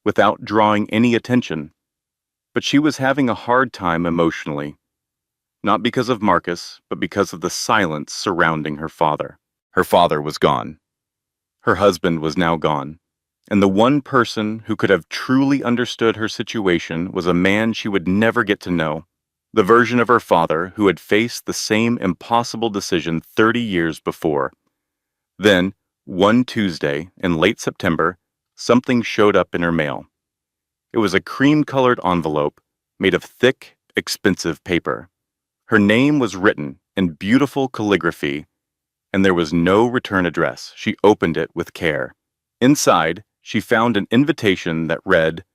without drawing any attention. But she was having a hard time emotionally, not because of Marcus, but because of the silence surrounding her father. Her father was gone. Her husband was now gone. And the one person who could have truly understood her situation was a man she would never get to know. The version of her father who had faced the same impossible decision 30 years before. Then, one Tuesday in late September, something showed up in her mail. It was a cream-colored envelope made of thick, expensive paper. Her name was written in beautiful calligraphy, and there was no return address. She opened it with care. Inside, she found an invitation that read,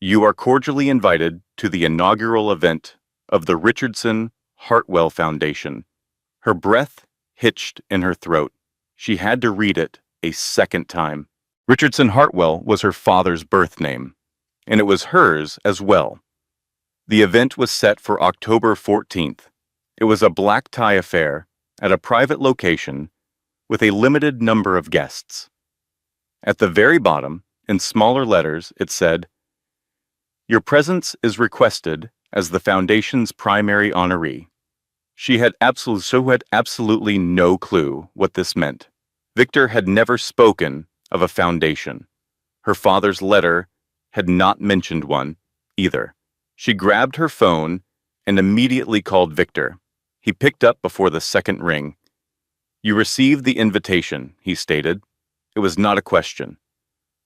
"You are cordially invited to the inaugural event of the Richardson Hartwell Foundation." Her breath hitched in her throat. She had to read it a second time. Richardson Hartwell was her father's birth name, and it was hers as well. The event was set for October 14th. It was a black tie affair at a private location with a limited number of guests. At the very bottom, in smaller letters, it said, "Your presence is requested as the Foundation's primary honoree." She had absolutely no clue what this meant. Victor had never spoken of a foundation. Her father's letter had not mentioned one either. She grabbed her phone and immediately called Victor. He picked up before the second ring. "You received the invitation," he stated. It was not a question.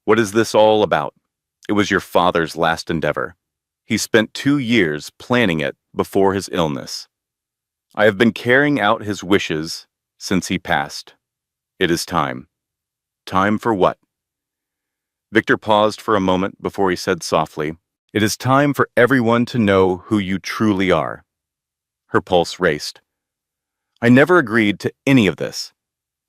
"What is this all about?" It was your father's last endeavor. He spent 2 years planning it before his illness. I have been carrying out his wishes since he passed. It is time. Time for what? Victor paused for a moment before he said softly, "It is time for everyone to know who you truly are." Her pulse raced. "I never agreed to any of this.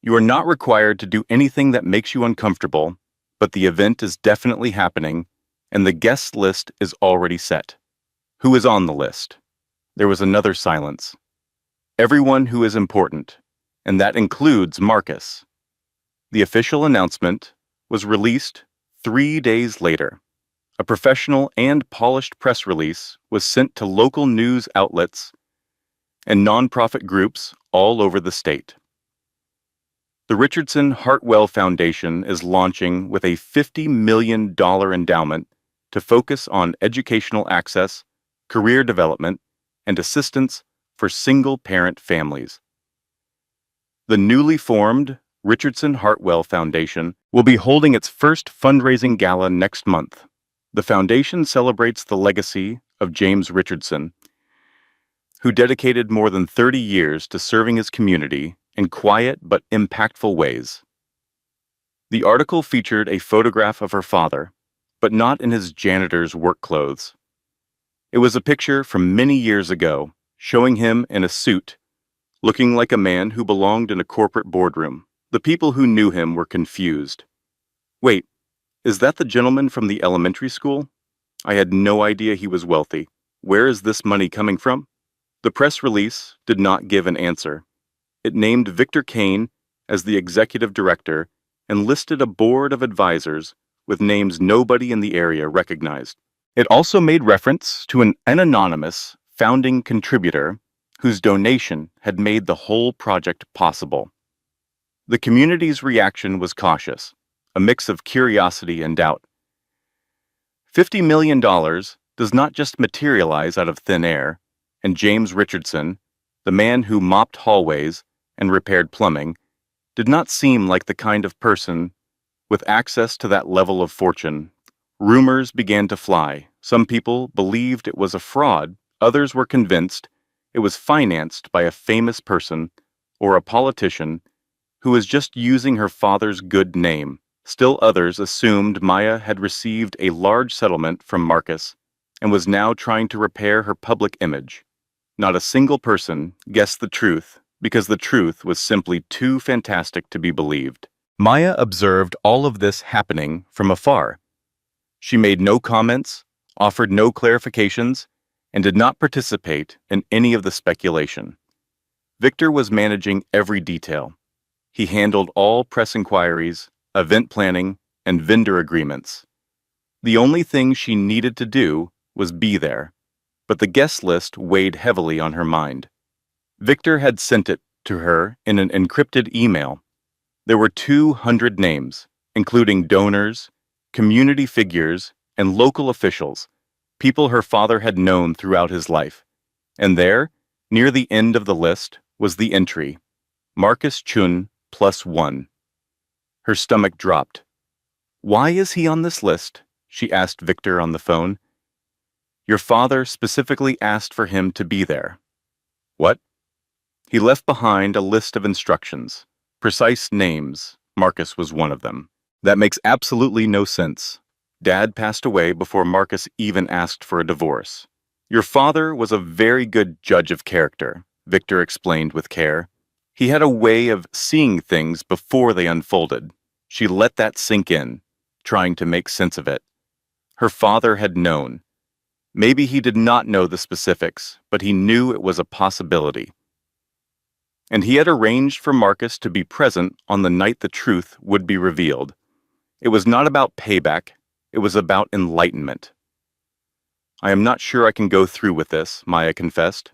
You are not required to do anything that makes you uncomfortable, but the event is definitely happening, and the guest list is already set." "Who is on the list?" There was another silence. "Everyone who is important, and that includes Marcus." The official announcement was released 3 days later. A professional and polished press release was sent to local news outlets and nonprofit groups all over the state. The Richardson Hartwell Foundation is launching with a $50 million endowment to focus on educational access, career development, and assistance for single-parent families. The newly formed Richardson Hartwell Foundation will be holding its first fundraising gala next month. The foundation celebrates the legacy of James Richardson, who dedicated more than 30 years to serving his community in quiet but impactful ways. The article featured a photograph of her father, but not in his janitor's work clothes. It was a picture from many years ago, showing him in a suit, looking like a man who belonged in a corporate boardroom. The people who knew him were confused. "Wait, is that the gentleman from the elementary school? I had no idea he was wealthy. Where is this money coming from?" The press release did not give an answer. It named Victor Kane as the executive director and listed a board of advisors with names nobody in the area recognized. It also made reference to an anonymous founding contributor whose donation had made the whole project possible. The community's reaction was cautious, a mix of curiosity and doubt. $50 million does not just materialize out of thin air, and James Richardson, the man who mopped hallways and repaired plumbing, did not seem like the kind of person with access to that level of fortune. Rumors began to fly. Some people believed it was a fraud. Others were convinced it was financed by a famous person or a politician who was just using her father's good name. Still others assumed Maya had received a large settlement from Marcus and was now trying to repair her public image. Not a single person guessed the truth because the truth was simply too fantastic to be believed. Maya observed all of this happening from afar. She made no comments, offered no clarifications, and did not participate in any of the speculation. Victor was managing every detail. He handled all press inquiries, event planning, and vendor agreements. The only thing she needed to do was be there, but the guest list weighed heavily on her mind. Victor had sent it to her in an encrypted email. There were 200 names, including donors, community figures, and local officials, people her father had known throughout his life. And there, near the end of the list, was the entry, Marcus Chun +1. Her stomach dropped. "Why is he on this list?" she asked Victor on the phone. "Your father specifically asked for him to be there." "What?" "He left behind a list of instructions. Precise names. Marcus was one of them." "That makes absolutely no sense. Dad passed away before Marcus even asked for a divorce." "Your father was a very good judge of character," Victor explained with care. "He had a way of seeing things before they unfolded." She let that sink in, trying to make sense of it. Her father had known. Maybe he did not know the specifics, but he knew it was a possibility. And he had arranged for Marcus to be present on the night the truth would be revealed. It was not about payback, it was about enlightenment. "I am not sure I can go through with this," Maya confessed.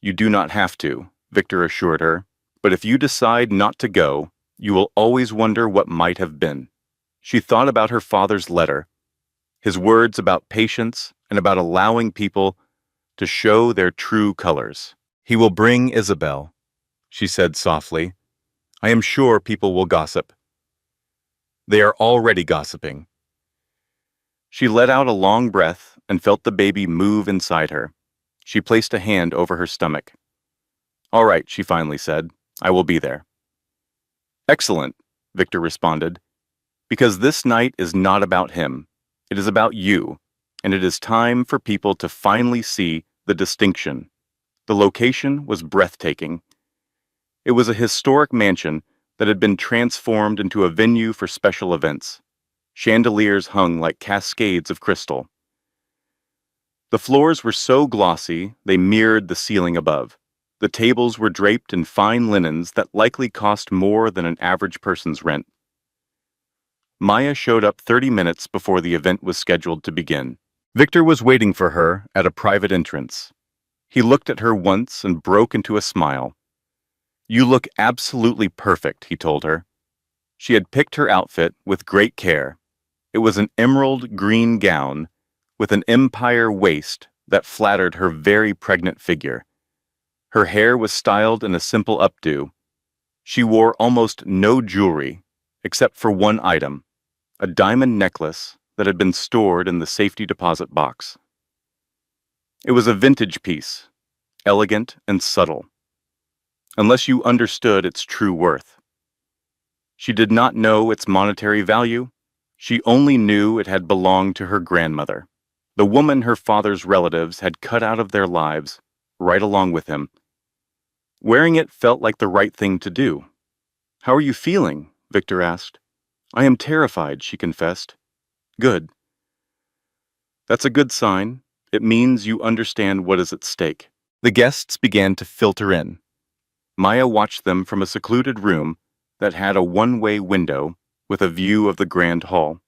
"You do not have to," Victor assured her. "But if you decide not to go, you will always wonder what might have been." She thought about her father's letter, his words about patience and about allowing people to show their true colors. "He will bring Isabel," she said softly. "I am sure people will gossip." "They are already gossiping." She let out a long breath and felt the baby move inside her. She placed a hand over her stomach. "All right," she finally said. "I will be there." "Excellent," Victor responded, "because this night is not about him. It is about you, and it is time for people to finally see the distinction." The location was breathtaking. It was a historic mansion that had been transformed into a venue for special events. Chandeliers hung like cascades of crystal. The floors were so glossy they mirrored the ceiling above. The tables were draped in fine linens that likely cost more than an average person's rent. Maya showed up 30 minutes before the event was scheduled to begin. Victor was waiting for her at a private entrance. He looked at her once and broke into a smile. "You look absolutely perfect," he told her. She had picked her outfit with great care. It was an emerald green gown with an empire waist that flattered her very pregnant figure. Her hair was styled in a simple updo. She wore almost no jewelry, except for one item, a diamond necklace that had been stored in the safety deposit box. It was a vintage piece, elegant and subtle, unless you understood its true worth. She did not know its monetary value. She only knew it had belonged to her grandmother, the woman her father's relatives had cut out of their lives, right along with him. Wearing it felt like the right thing to do. "How are you feeling?" Victor asked. "I am terrified," she confessed. "Good. That's a good sign. It means you understand what is at stake." The guests began to filter in. Maya watched them from a secluded room that had a one-way window with a view of the grand hall.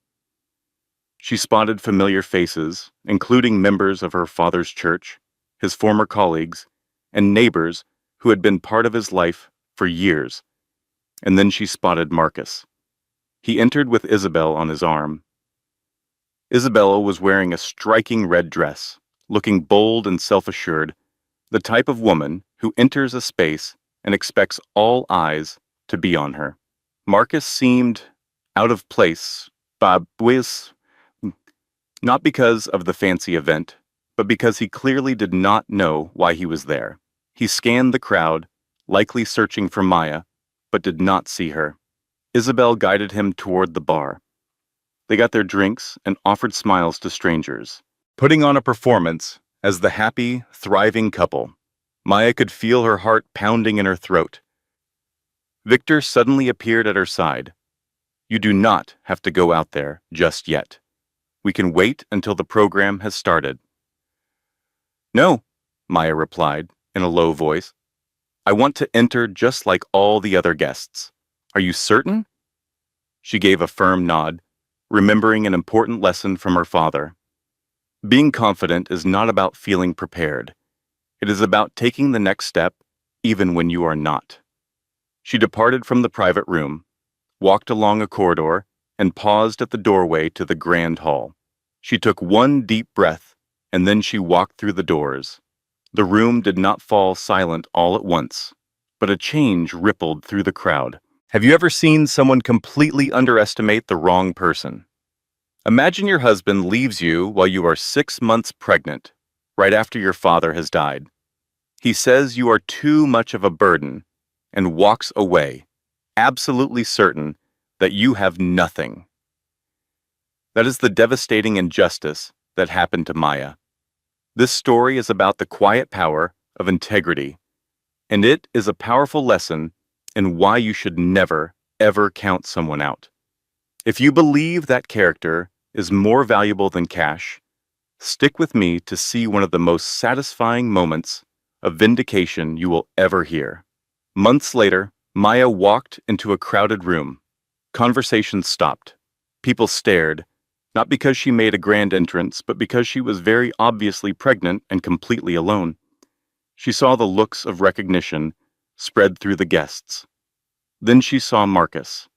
She spotted familiar faces, including members of her father's church, his former colleagues, and neighbors who had been part of his life for years. And then she spotted Marcus. He entered with Isabel on his arm. Isabella was wearing a striking red dress, looking bold and self-assured, the type of woman who enters a space and expects all eyes to be on her. Marcus seemed out of place, not because of the fancy event, but because he clearly did not know why he was there. He scanned the crowd, likely searching for Maya, but did not see her. Isabel guided him toward the bar. They got their drinks and offered smiles to strangers, putting on a performance as the happy, thriving couple. Maya could feel her heart pounding in her throat. Victor suddenly appeared at her side. "You do not have to go out there just yet. We can wait until the program has started." No, Maya replied in a low voice. I want to enter just like all the other guests. Are you certain? She gave a firm nod, remembering an important lesson from her father. Being confident is not about feeling prepared. It is about taking the next step, even when you are not. She departed from the private room, walked along a corridor, and paused at the doorway to the grand hall. She took one deep breath, and then she walked through the doors. The room did not fall silent all at once, but a change rippled through the crowd. Have you ever seen someone completely underestimate the wrong person? Imagine your husband leaves you while you are 6 months pregnant, right after your father has died. He says you are too much of a burden and walks away, absolutely certain that you have nothing. That is the devastating injustice that happened to Maya. This story is about the quiet power of integrity, and it is a powerful lesson in why you should never, ever count someone out. If you believe that character is more valuable than cash, stick with me to see one of the most satisfying moments of vindication you will ever hear. Months later, Maya walked into a crowded room. Conversations stopped. People stared, not because she made a grand entrance, but because she was very obviously pregnant and completely alone. She saw the looks of recognition spread through the guests. Then she saw Marcus.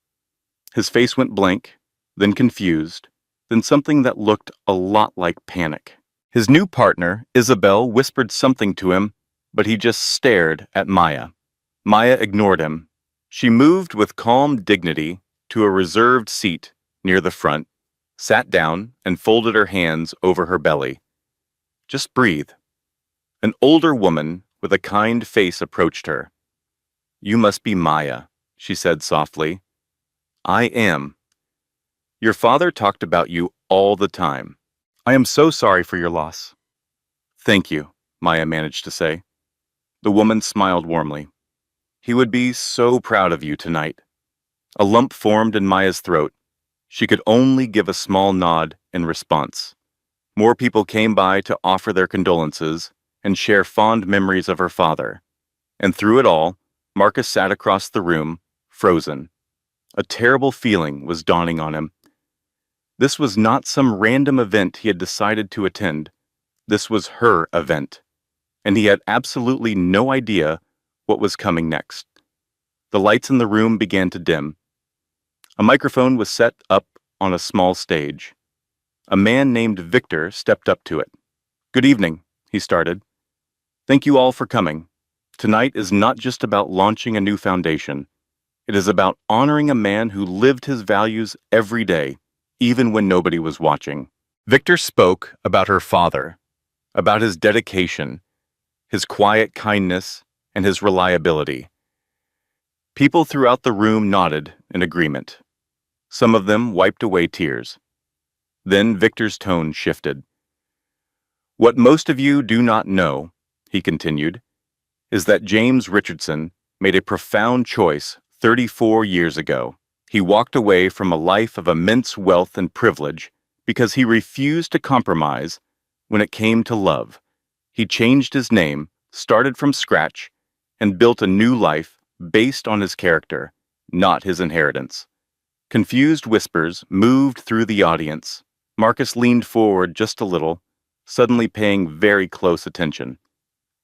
His face went blank, then confused, then something that looked a lot like panic. His new partner, Isabel, whispered something to him, but he just stared at Maya. Maya ignored him. She moved with calm dignity to a reserved seat near the front, sat down, and folded her hands over her belly. Just breathe. An older woman with a kind face approached her. You must be Maya, she said softly. I am. Your father talked about you all the time. I am so sorry for your loss. Thank you, Maya managed to say. The woman smiled warmly. He would be so proud of you tonight. A lump formed in Maya's throat. She could only give a small nod in response. More people came by to offer their condolences and share fond memories of her father. And through it all, Marcus sat across the room, frozen. A terrible feeling was dawning on him. This was not some random event he had decided to attend. This was her event, and he had absolutely no idea what was coming next. The lights in the room began to dim. A microphone was set up on a small stage. A man named Victor stepped up to it. Good evening, he started. Thank you all for coming. Tonight is not just about launching a new foundation. It is about honoring a man who lived his values every day, even when nobody was watching. Victor spoke about her father, about his dedication, his quiet kindness, and his reliability. People throughout the room nodded in agreement. Some of them wiped away tears. Then Victor's tone shifted. What most of you do not know, he continued, is that James Richardson made a profound choice 34 years ago. He walked away from a life of immense wealth and privilege because he refused to compromise when it came to love. He changed his name, started from scratch, and built a new life based on his character, not his inheritance. Confused whispers moved through the audience. Marcus leaned forward just a little, suddenly paying very close attention.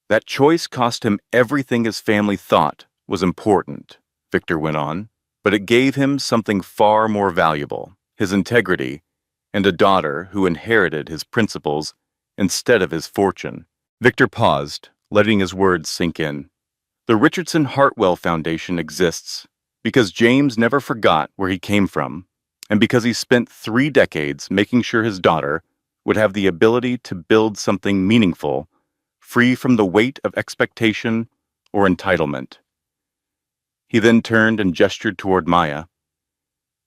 That choice cost him everything his family thought was important, Victor went on, but it gave him something far more valuable, his integrity, and a daughter who inherited his principles instead of his fortune. Victor paused, letting his words sink in. The Richardson Hartwell Foundation exists because James never forgot where he came from, and because he spent 3 decades making sure his daughter would have the ability to build something meaningful, free from the weight of expectation or entitlement. He then turned and gestured toward Maya.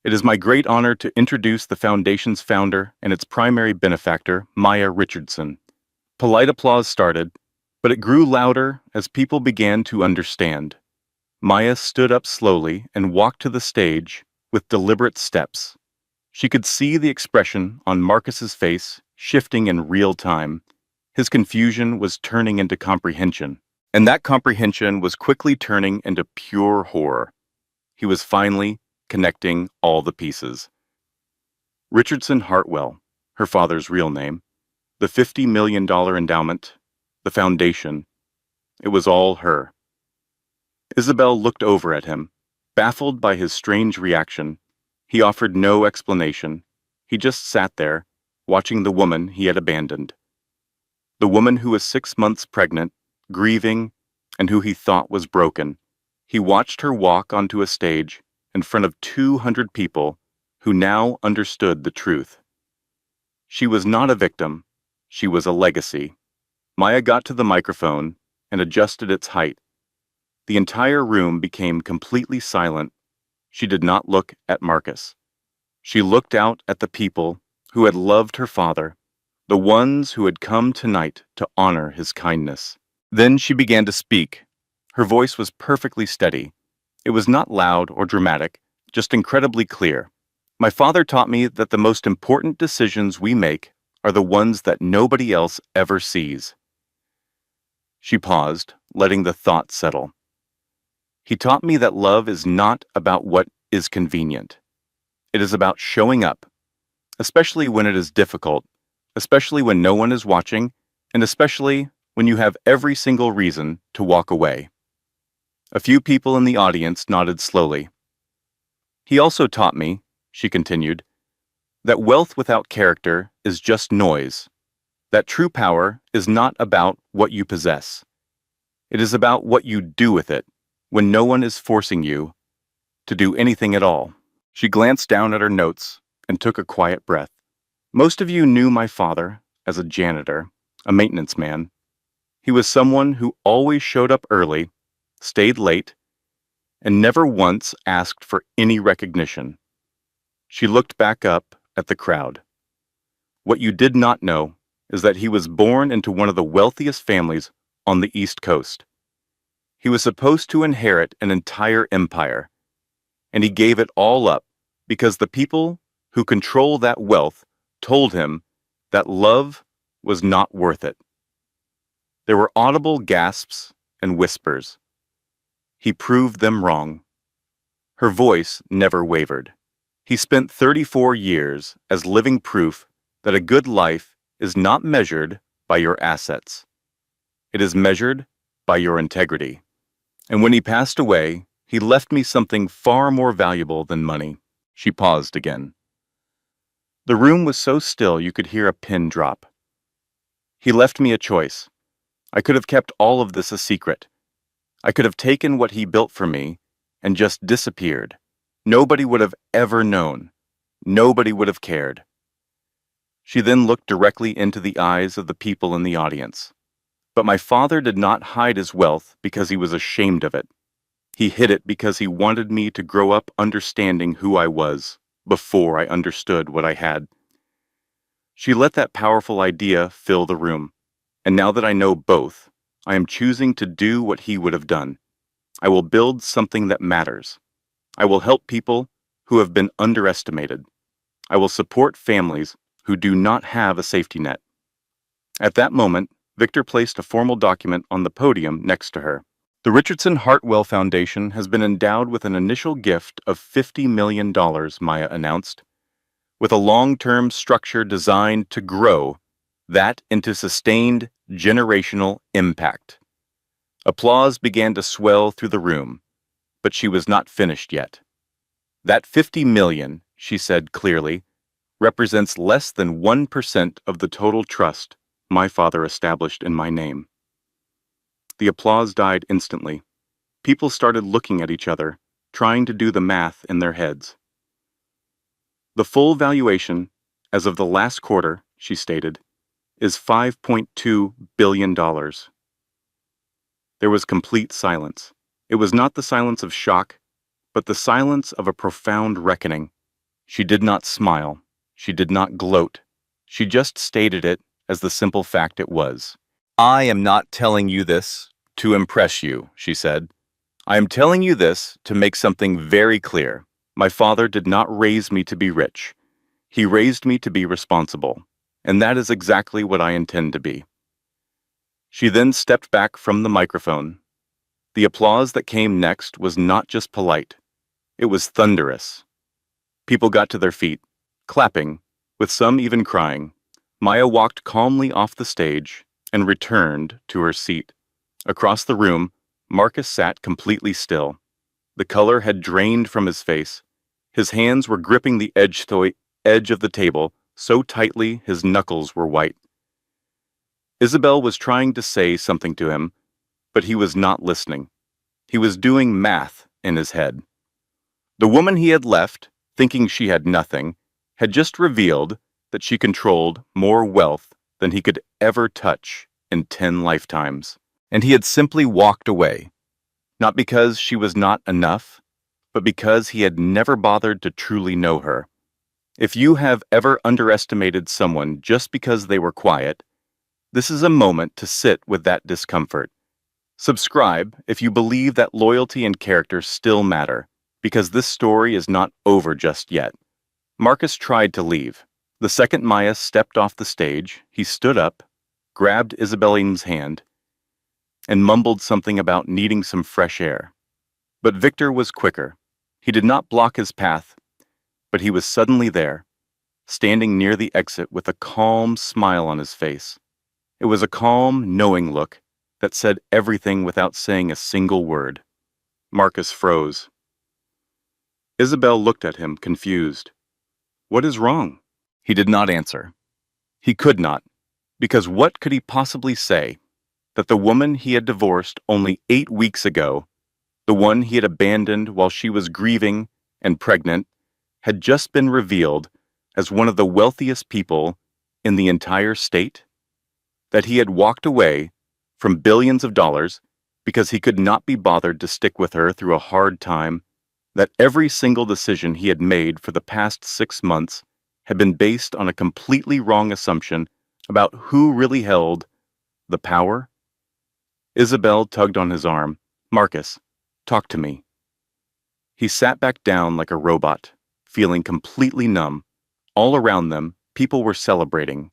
It is my great honor to introduce the Foundation's founder and its primary benefactor, Maya Richardson. Polite applause started, but it grew louder as people began to understand. Maya stood up slowly and walked to the stage with deliberate steps. She could see the expression on Marcus's face shifting in real time. His confusion was turning into comprehension, and that comprehension was quickly turning into pure horror. He was finally connecting all the pieces. Richardson Hartwell, her father's real name, the $50 million endowment, the foundation, it was all her. Isabel looked over at him, baffled by his strange reaction. He offered no explanation. He just sat there, watching the woman he had abandoned. The woman who was 6 months pregnant, grieving, and who he thought was broken. He watched her walk onto a stage in front of 200 people who now understood the truth. She was not a victim. She was a legacy. Maya got to the microphone and adjusted its height. The entire room became completely silent. She did not look at Marcus. She looked out at the people who had loved her father, the ones who had come tonight to honor his kindness. Then she began to speak. Her voice was perfectly steady. It was not loud or dramatic, just incredibly clear. My father taught me that the most important decisions we make are the ones that nobody else ever sees. She paused, letting the thought settle. He taught me that love is not about what is convenient. It is about showing up, especially when it is difficult, especially when no one is watching, and especially when you have every single reason to walk away. A few people in the audience nodded slowly. He also taught me, she continued, that wealth without character is just noise, that true power is not about what you possess. It is about what you do with it when no one is forcing you to do anything at all. She glanced down at her notes and took a quiet breath. Most of you knew my father as a janitor, a maintenance man. He was someone who always showed up early, stayed late, and never once asked for any recognition. She looked back up at the crowd. What you did not know is that he was born into one of the wealthiest families on the East Coast. He was supposed to inherit an entire empire, and he gave it all up because the people who control that wealth told him that love was not worth it. There were audible gasps and whispers. He proved them wrong. Her voice never wavered. He spent 34 years as living proof that a good life is not measured by your assets. It is measured by your integrity. And when he passed away, he left me something far more valuable than money. She paused again. The room was so still you could hear a pin drop. He left me a choice. I could have kept all of this a secret. I could have taken what he built for me and just disappeared. Nobody would have ever known. Nobody would have cared. She then looked directly into the eyes of the people in the audience. But my father did not hide his wealth because he was ashamed of it. He hid it because he wanted me to grow up understanding who I was before I understood what I had. She let that powerful idea fill the room. And now that I know both, I am choosing to do what he would have done. I will build something that matters. I will help people who have been underestimated. I will support families who do not have a safety net. At that moment, Victor placed a formal document on the podium next to her. The Richardson Hartwell Foundation has been endowed with an initial gift of $50 million, Maya announced, with a long-term structure designed to grow that into sustained generational impact. Applause began to swell through the room, but she was not finished yet. That $50 million, she said clearly, represents less than 1% of the total trust my father established in my name. The applause died instantly. People started looking at each other, trying to do the math in their heads. The full valuation, as of the last quarter, she stated, is $5.2 billion. There was complete silence. It was not the silence of shock, but the silence of a profound reckoning. She did not smile. She did not gloat. She just stated it as the simple fact it was. I am not telling you this to impress you, she said. I am telling you this to make something very clear. My father did not raise me to be rich. He raised me to be responsible, and that is exactly what I intend to be. She then stepped back from the microphone. The applause that came next was not just polite, it was thunderous. People got to their feet, clapping, with some even crying. Maya walked calmly off the stage and returned to her seat. Across the room, Marcus sat completely still. The color had drained from his face. His hands were gripping the edge of the table so tightly his knuckles were white. Isabel was trying to say something to him, but he was not listening. He was doing math in his head. The woman he had left, thinking she had nothing, had just revealed that she controlled more wealth than he could ever touch in 10 lifetimes. And he had simply walked away, not because she was not enough, but because he had never bothered to truly know her. If you have ever underestimated someone just because they were quiet, this is a moment to sit with that discomfort. Subscribe if you believe that loyalty and character still matter, because this story is not over just yet. Marcus tried to leave. The second Maya stepped off the stage, he stood up, grabbed Isabella's hand, and mumbled something about needing some fresh air. But Victor was quicker. He did not block his path, but he was suddenly there, standing near the exit with a calm smile on his face. It was a calm, knowing look that said everything without saying a single word. Marcus froze. Isabel looked at him, confused. "What is wrong?" He did not answer. He could not, because what could he possibly say? That the woman he had divorced only 8 weeks ago, the one he had abandoned while she was grieving and pregnant, had just been revealed as one of the wealthiest people in the entire state? That he had walked away from billions of dollars because he could not be bothered to stick with her through a hard time? That every single decision he had made for the past 6 months had been based on a completely wrong assumption about who really held the power? Isabel tugged on his arm. "Marcus, talk to me." He sat back down like a robot, feeling completely numb. All around them, people were celebrating.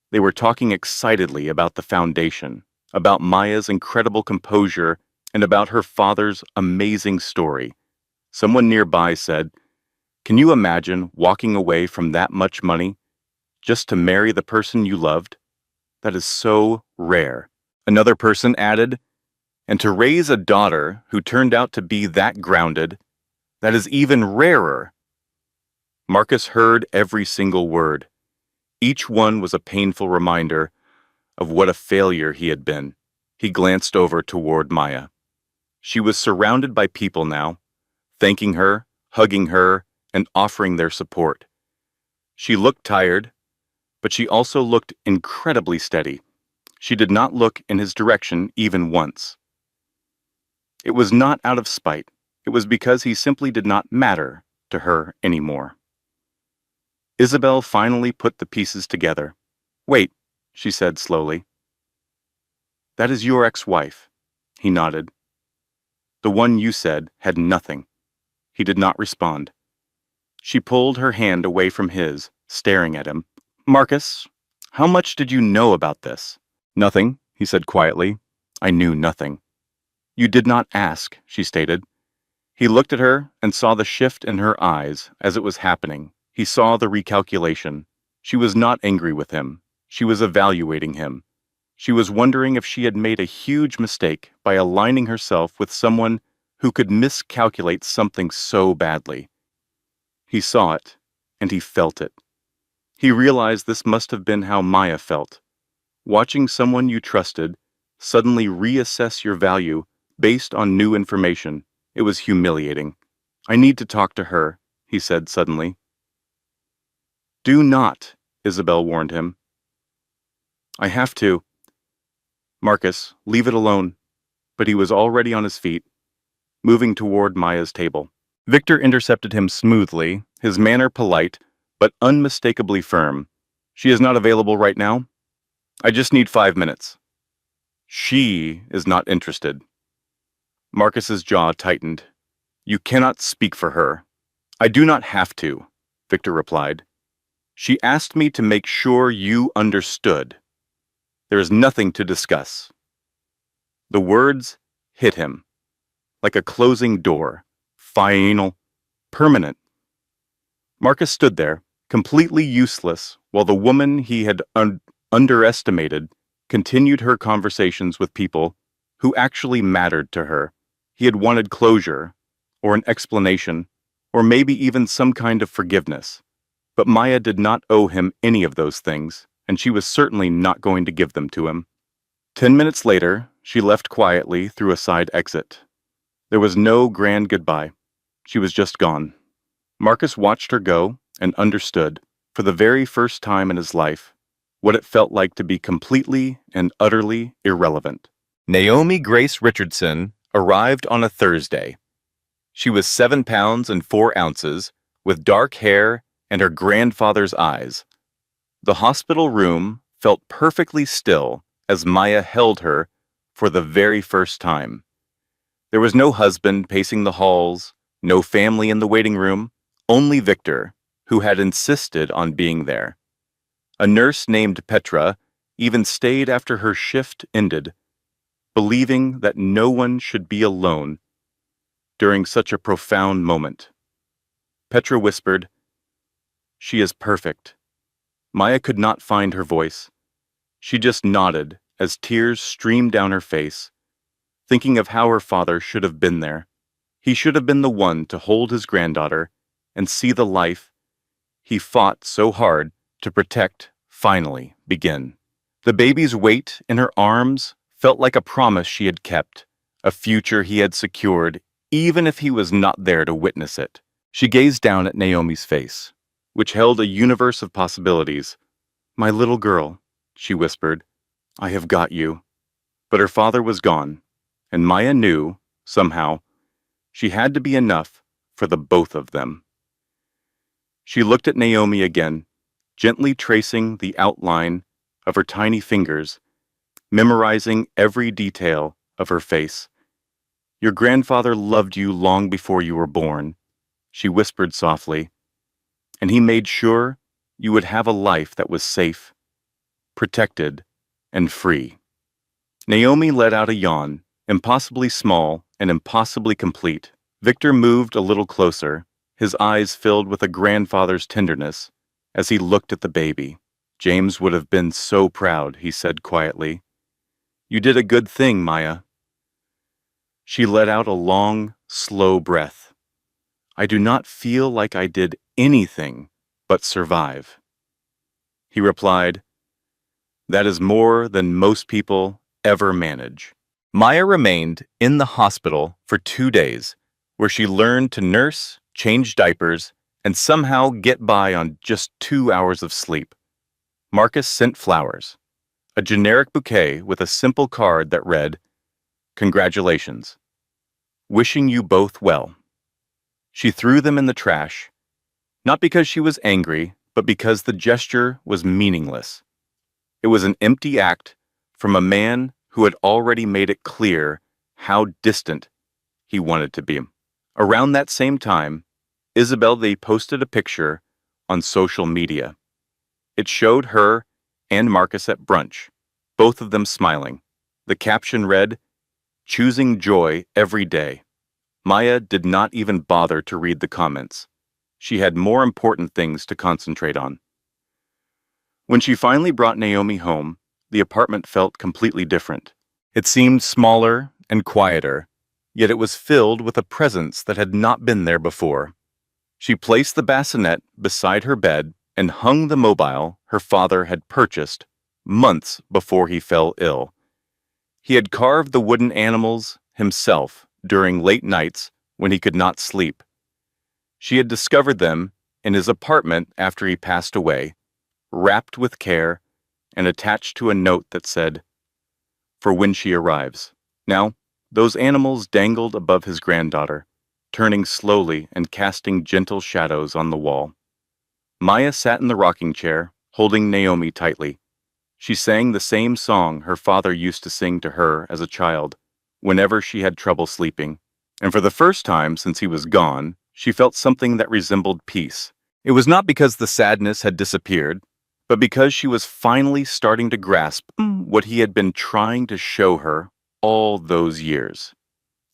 They were talking excitedly about the foundation, about Maya's incredible composure, and about her father's amazing story. Someone nearby said, "Can you imagine walking away from that much money just to marry the person you loved? That is so rare." Another person added, "And to raise a daughter who turned out to be that grounded, that is even rarer." Marcus heard every single word. Each one was a painful reminder of what a failure he had been. He glanced over toward Maya. She was surrounded by people now, thanking her, hugging her, and offering their support. She looked tired, but she also looked incredibly steady. She did not look in his direction even once. It was not out of spite. It was because he simply did not matter to her anymore. Isabel finally put the pieces together. "Wait," she said slowly. "That is your ex-wife." He nodded. "The one you said had nothing." He did not respond. She pulled her hand away from his, staring at him. "Marcus, how much did you know about this?" "Nothing," he said quietly. "I knew nothing." "You did not ask," she stated. He looked at her and saw the shift in her eyes as it was happening. He saw the recalculation. She was not angry with him. She was evaluating him. She was wondering if she had made a huge mistake by aligning herself with someone who could miscalculate something so badly. He saw it, and he felt it. He realized this must have been how Maya felt. Watching someone you trusted suddenly reassess your value based on new information. It was humiliating. "I need to talk to her," he said suddenly. "Do not," Isabel warned him. "I have to." "Marcus, leave it alone." But he was already on his feet, moving toward Maya's table. Victor intercepted him smoothly, his manner polite, but unmistakably firm. "She is not available right now. I just need 5 minutes." "She is not interested." Marcus's jaw tightened. "You cannot speak for her." "I do not have to," Victor replied. "She asked me to make sure you understood. There is nothing to discuss." The words hit him like a closing door. Final, permanent. Marcus stood there, completely useless, while the woman he had underestimated continued her conversations with people who actually mattered to her. He had wanted closure, or an explanation, or maybe even some kind of forgiveness. But Maya did not owe him any of those things, and she was certainly not going to give them to him. 10 minutes later, she left quietly through a side exit. There was no grand goodbye. She was just gone. Marcus watched her go and understood, for the very first time in his life, what it felt like to be completely and utterly irrelevant. Naomi Grace Richardson arrived on a Thursday. She was 7 pounds and 4 ounces, with dark hair and her grandfather's eyes. The hospital room felt perfectly still as Maya held her for the very first time. There was no husband pacing the halls, no family in the waiting room, only Victor, who had insisted on being there. A nurse named Petra even stayed after her shift ended, believing that no one should be alone during such a profound moment. Petra whispered, "She is perfect." Maya could not find her voice. She just nodded as tears streamed down her face, thinking of how her father should have been there. He should have been the one to hold his granddaughter and see the life he fought so hard to protect finally begin. The baby's weight in her arms felt like a promise she had kept, a future he had secured, even if he was not there to witness it. She gazed down at Naomi's face, which held a universe of possibilities. "My little girl," she whispered, "I have got you." But her father was gone, and Maya knew, somehow, she had to be enough for the both of them. She looked at Naomi again, gently tracing the outline of her tiny fingers, memorizing every detail of her face. "Your grandfather loved you long before you were born," she whispered softly, "and he made sure you would have a life that was safe, protected, and free." Naomi let out a yawn, impossibly small and impossibly complete. Victor moved a little closer, his eyes filled with a grandfather's tenderness as he looked at the baby. "James would have been so proud," he said quietly. "You did a good thing, Maya." She let out a long, slow breath. "I do not feel like I did anything but survive." He replied, "That is more than most people ever manage." Maya remained in the hospital for 2 days, where she learned to nurse, change diapers, and somehow get by on just 2 hours of sleep. Marcus sent flowers, a generic bouquet with a simple card that read, "Congratulations. Wishing you both well." She threw them in the trash, not because she was angry, but because the gesture was meaningless. It was an empty act from a man who had already made it clear how distant he wanted to be. Around that same time, Isabel posted a picture on social media. It showed her and Marcus at brunch, both of them smiling. The caption read, "Choosing joy every day." Maya did not even bother to read the comments. She had more important things to concentrate on. When she finally brought Naomi home, the apartment felt completely different. It seemed smaller and quieter, yet it was filled with a presence that had not been there before. She placed the bassinet beside her bed and hung the mobile her father had purchased months before he fell ill. He had carved the wooden animals himself during late nights when he could not sleep. She had discovered them in his apartment after he passed away, wrapped with care and attached to a note that said, "For when she arrives." Now, those animals dangled above his granddaughter, turning slowly and casting gentle shadows on the wall. Maya sat in the rocking chair, holding Naomi tightly. She sang the same song her father used to sing to her as a child, whenever she had trouble sleeping. And for the first time since he was gone, she felt something that resembled peace. It was not because the sadness had disappeared, but because she was finally starting to grasp what he had been trying to show her all those years.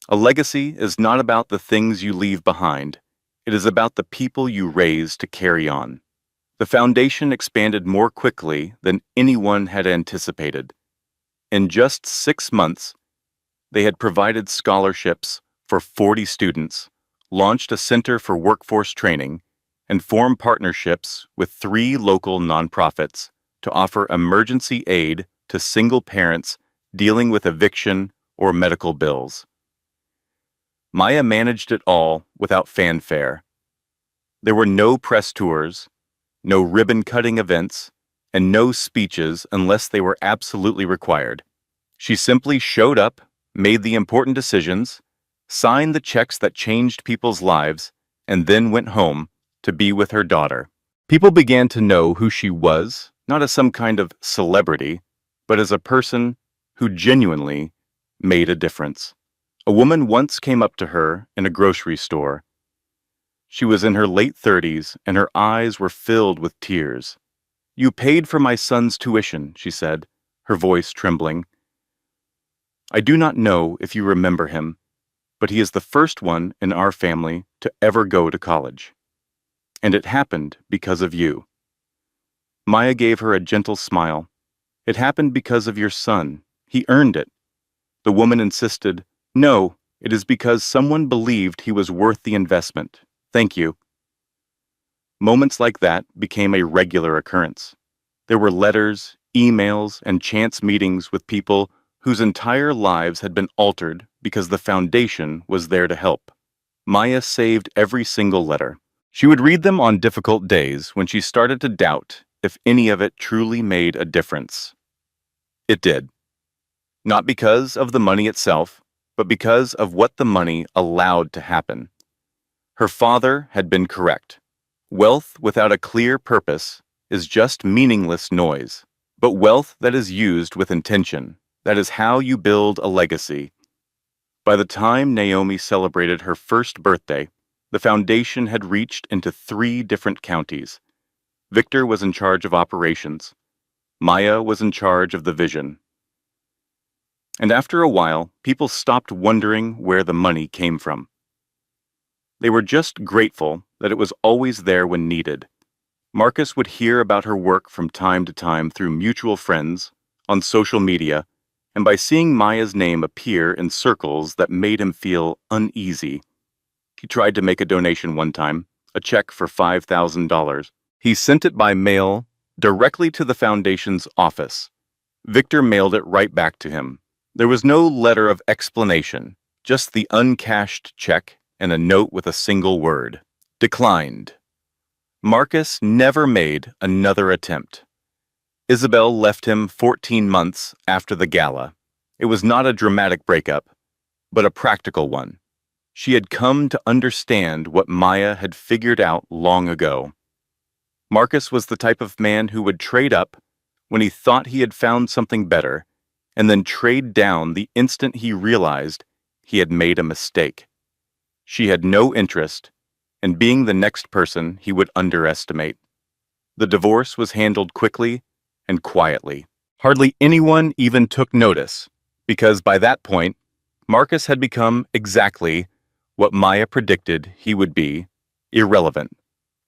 A legacy is not about the things you leave behind. It is about the people you raise to carry on. The foundation expanded more quickly than anyone had anticipated. In just 6 months, they had provided scholarships for 40 students, launched a center for workforce training, and formed partnerships with 3 local nonprofits to offer emergency aid to single parents dealing with eviction or medical bills. Maya managed it all without fanfare. There were no press tours, no ribbon-cutting events, and no speeches unless they were absolutely required. She simply showed up, made the important decisions, signed the checks that changed people's lives, and then went home to be with her daughter. People began to know who she was, not as some kind of celebrity, but as a person who genuinely made a difference. A woman once came up to her in a grocery store. She was in her late 30s, and her eyes were filled with tears. "You paid for my son's tuition," she said, her voice trembling. "I do not know if you remember him, but he is the first one in our family to ever go to college. And it happened because of you." Maya gave her a gentle smile. "It happened because of your son. He earned it." The woman insisted, "No, it is because someone believed he was worth the investment. Thank you." Moments like that became a regular occurrence. There were letters, emails, and chance meetings with people whose entire lives had been altered because the foundation was there to help. Maya saved every single letter. She would read them on difficult days when she started to doubt if any of it truly made a difference. It did. Not because of the money itself, but because of what the money allowed to happen. Her father had been correct. Wealth without a clear purpose is just meaningless noise. But wealth that is used with intention, that is how you build a legacy. By the time Naomi celebrated her first birthday, the foundation had reached into 3 different counties. Victor was in charge of operations. Maya was in charge of the vision. And after a while, people stopped wondering where the money came from. They were just grateful that it was always there when needed. Marcus would hear about her work from time to time through mutual friends, on social media, and by seeing Maya's name appear in circles that made him feel uneasy. He tried to make a donation one time, a check for $5,000. He sent it by mail directly to the foundation's office. Victor mailed it right back to him. There was no letter of explanation, just the uncashed check and a note with a single word: declined. Marcus never made another attempt. Isabel left him 14 months after the gala. It was not a dramatic breakup, but a practical one. She had come to understand what Maya had figured out long ago. Marcus was the type of man who would trade up when he thought he had found something better, and then trade down the instant he realized he had made a mistake. She had no interest in being the next person he would underestimate. The divorce was handled quickly and quietly. Hardly anyone even took notice, because by that point, Marcus had become exactly what Maya predicted he would be: irrelevant.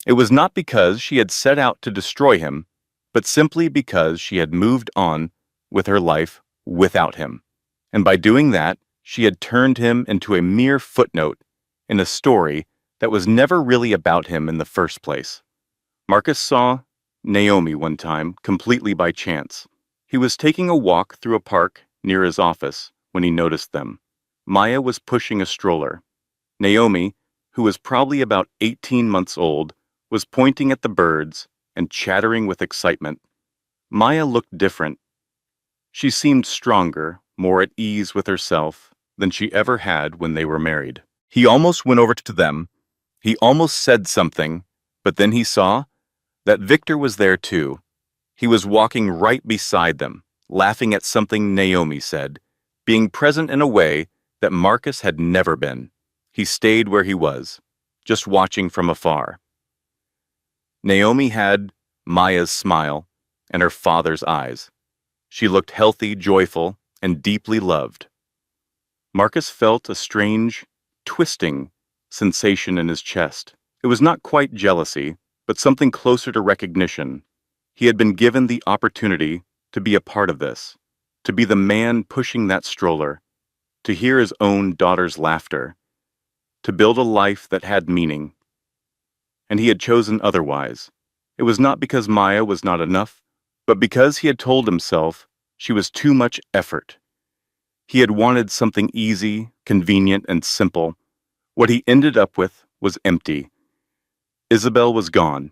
It was not because she had set out to destroy him, but simply because she had moved on with her life without him. And by doing that, she had turned him into a mere footnote in a story that was never really about him in the first place. Marcus saw Naomi one time completely by chance. He was taking a walk through a park near his office when he noticed them. Maya was pushing a stroller. Naomi, who was probably about 18 months old, was pointing at the birds and chattering with excitement. Maya looked different. She seemed stronger, more at ease with herself than she ever had when they were married. He almost went over to them. He almost said something, but then he saw that Victor was there too. He was walking right beside them, laughing at something Naomi said, being present in a way that Marcus had never been. He stayed where he was, just watching from afar. Naomi had Maya's smile and her father's eyes. She looked healthy, joyful, and deeply loved. Marcus felt a strange, twisting sensation in his chest. It was not quite jealousy, but something closer to recognition. He had been given the opportunity to be a part of this, to be the man pushing that stroller, to hear his own daughter's laughter, to build a life that had meaning. And he had chosen otherwise. It was not because Maya was not enough, but because he had told himself she was too much effort. He had wanted something easy, convenient, and simple. What he ended up with was empty. Isabel was gone.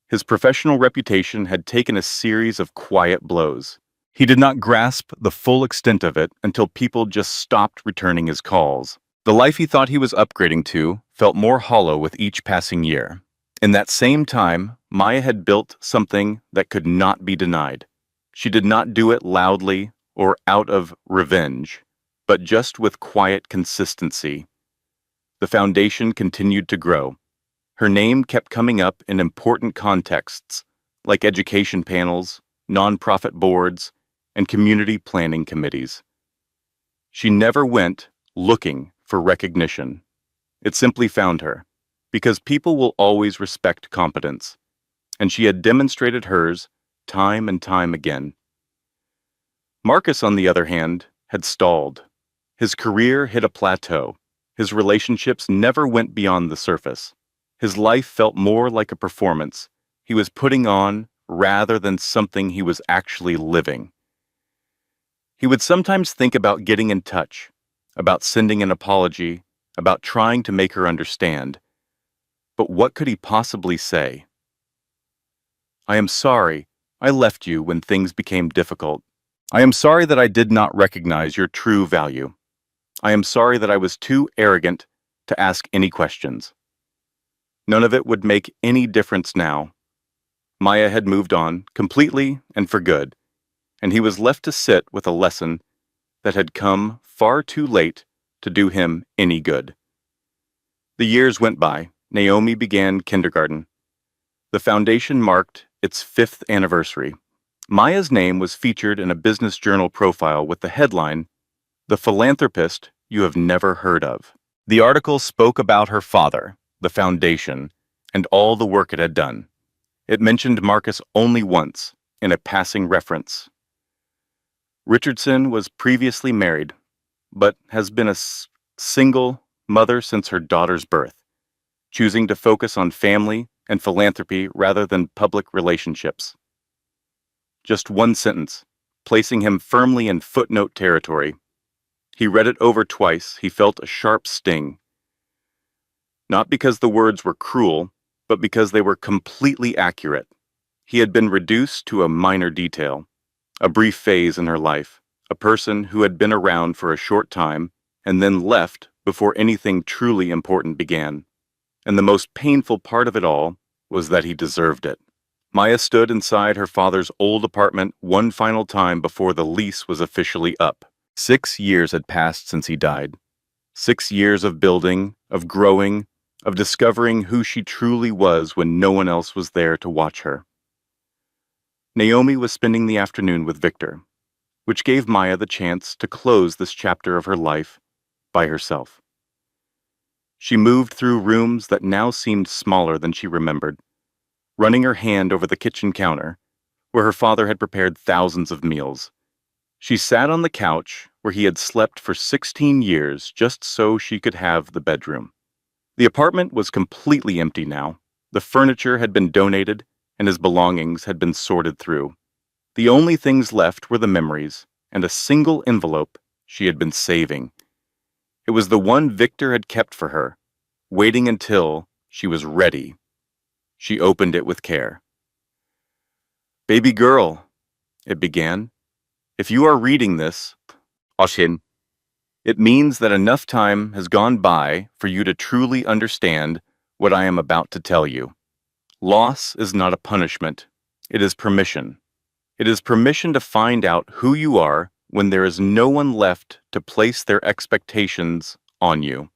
His professional reputation had taken a series of quiet blows. He did not grasp the full extent of it until people just stopped returning his calls. The life he thought he was upgrading to felt more hollow with each passing year. In that same time, Maya had built something that could not be denied. She did not do it loudly or out of revenge, but just with quiet consistency. The foundation continued to grow. Her name kept coming up in important contexts, like education panels, nonprofit boards, and community planning committees. She never went looking for recognition. It simply found her, because people will always respect competence, and she had demonstrated hers time and time again. Marcus, on the other hand, had stalled. His career hit a plateau. His relationships never went beyond the surface. His life felt more like a performance he was putting on rather than something he was actually living. He would sometimes think about getting in touch, about sending an apology, about trying to make her understand. But what could he possibly say? "I am sorry I left you when things became difficult. I am sorry that I did not recognize your true value. I am sorry that I was too arrogant to ask any questions." None of it would make any difference now. Maya had moved on, completely and for good, and he was left to sit with a lesson that had come far too late to do him any good. The years went by. Naomi began kindergarten. The foundation marked its 5th anniversary. Maya's name was featured in a business journal profile with the headline, "The Philanthropist You Have Never Heard Of." The article spoke about her father, the foundation, and all the work it had done. It mentioned Marcus only once, in a passing reference. Richardson was previously married, but has been a single mother since her daughter's birth, choosing to focus on family and philanthropy rather than public relationships. Just one sentence, placing him firmly in footnote territory. He read it over twice. He felt a sharp sting. Not because the words were cruel, but because they were completely accurate. He had been reduced to a minor detail, a brief phase in her life, a person who had been around for a short time and then left before anything truly important began. And the most painful part of it all was that he deserved it. Maya stood inside her father's old apartment one final time before the lease was officially up. 6 years had passed since he died. 6 years of building, of growing, of discovering who she truly was when no one else was there to watch her. Naomi was spending the afternoon with Victor, which gave Maya the chance to close this chapter of her life by herself. She moved through rooms that now seemed smaller than she remembered, running her hand over the kitchen counter, where her father had prepared thousands of meals. She sat on the couch where he had slept for 16 years just so she could have the bedroom. The apartment was completely empty now. The furniture had been donated, and his belongings had been sorted through. The only things left were the memories and a single envelope she had been saving. It was the one Victor had kept for her, waiting until she was ready. She opened it with care. "Baby girl," it began, "if you are reading this, Oshin, it means that enough time has gone by for you to truly understand what I am about to tell you. Loss is not a punishment. It is permission. It is permission to find out who you are when there is no one left to place their expectations on you.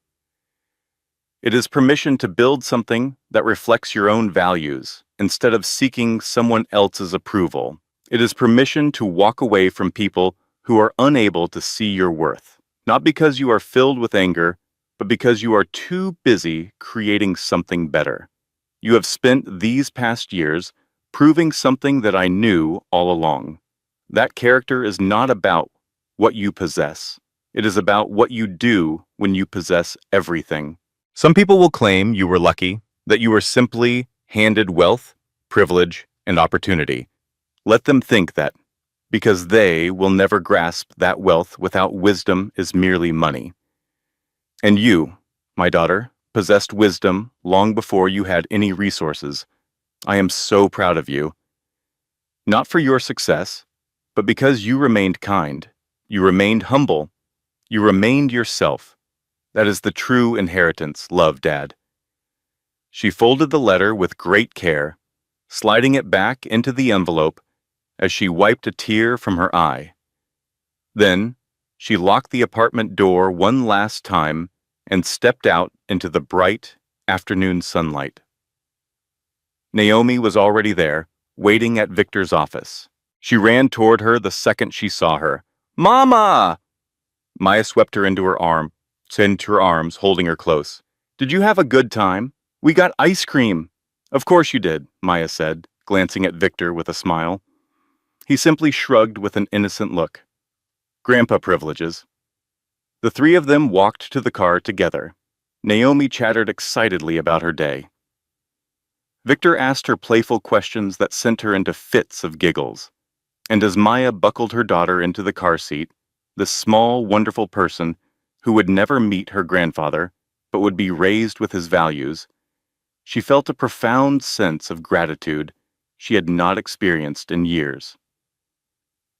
It is permission to build something that reflects your own values instead of seeking someone else's approval. It is permission to walk away from people who are unable to see your worth. Not because you are filled with anger, but because you are too busy creating something better. You have spent these past years proving something that I knew all along. That character is not about what you possess. It is about what you do when you possess everything. Some people will claim you were lucky, that you were simply handed wealth, privilege, and opportunity. Let them think that, because they will never grasp that wealth without wisdom is merely money. And you, my daughter, possessed wisdom long before you had any resources. I am so proud of you. Not for your success, but because you remained kind, you remained humble, you remained yourself. That is the true inheritance, love, Dad. She folded the letter with great care, sliding it back into the envelope as she wiped a tear from her eye. Then, she locked the apartment door one last time and stepped out into the bright afternoon sunlight. Naomi was already there, waiting at Victor's office. She ran toward her the second she saw her. "Mama!" Maya swept her into her arms, holding her close. "Did you have a good time? We got ice cream." "Of course you did," Maya said, glancing at Victor with a smile. He simply shrugged with an innocent look. "Grandpa privileges." The three of them walked to the car together. Naomi chattered excitedly about her day. Victor asked her playful questions that sent her into fits of giggles. And as Maya buckled her daughter into the car seat, this small, wonderful person, who would never meet her grandfather, but would be raised with his values, she felt a profound sense of gratitude she had not experienced in years.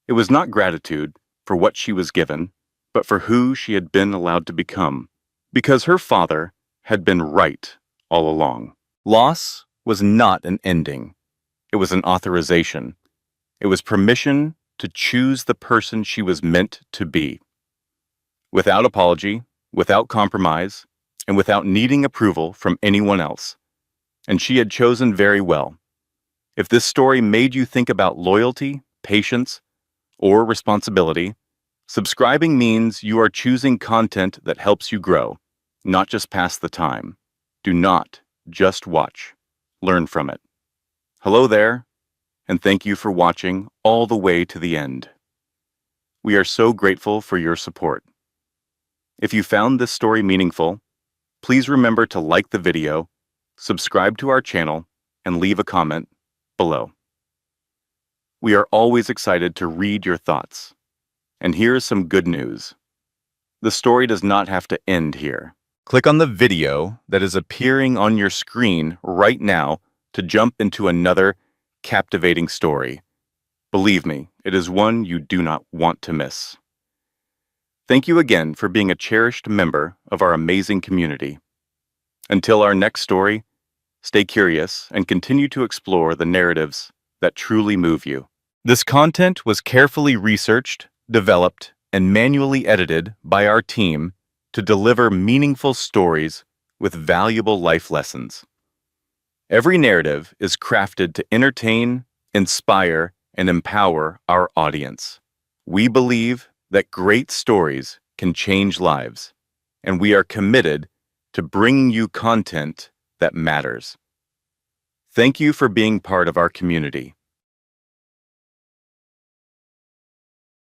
It was not gratitude for what she was given, but for who she had been allowed to become, because her father had been right all along. Loss was not an ending. It was an authorization. It was permission to choose the person she was meant to be. Without apology, without compromise, and without needing approval from anyone else. And she had chosen very well. If this story made you think about loyalty, patience, or responsibility, subscribing means you are choosing content that helps you grow, not just pass the time. Do not just watch. Learn from it. Hello there, and thank you for watching all the way to the end. We are so grateful for your support. If you found this story meaningful, please remember to like the video, subscribe to our channel, and leave a comment below. We are always excited to read your thoughts. And here is some good news. The story does not have to end here. Click on the video that is appearing on your screen right now to jump into another captivating story. Believe me, it is one you do not want to miss. Thank you again for being a cherished member of our amazing community. Until our next story, stay curious and continue to explore the narratives that truly move you. This content was carefully researched, developed, and manually edited by our team to deliver meaningful stories with valuable life lessons. Every narrative is crafted to entertain, inspire, and empower our audience. We believe that great stories can change lives, and we are committed to bringing you content that matters. Thank you for being part of our community.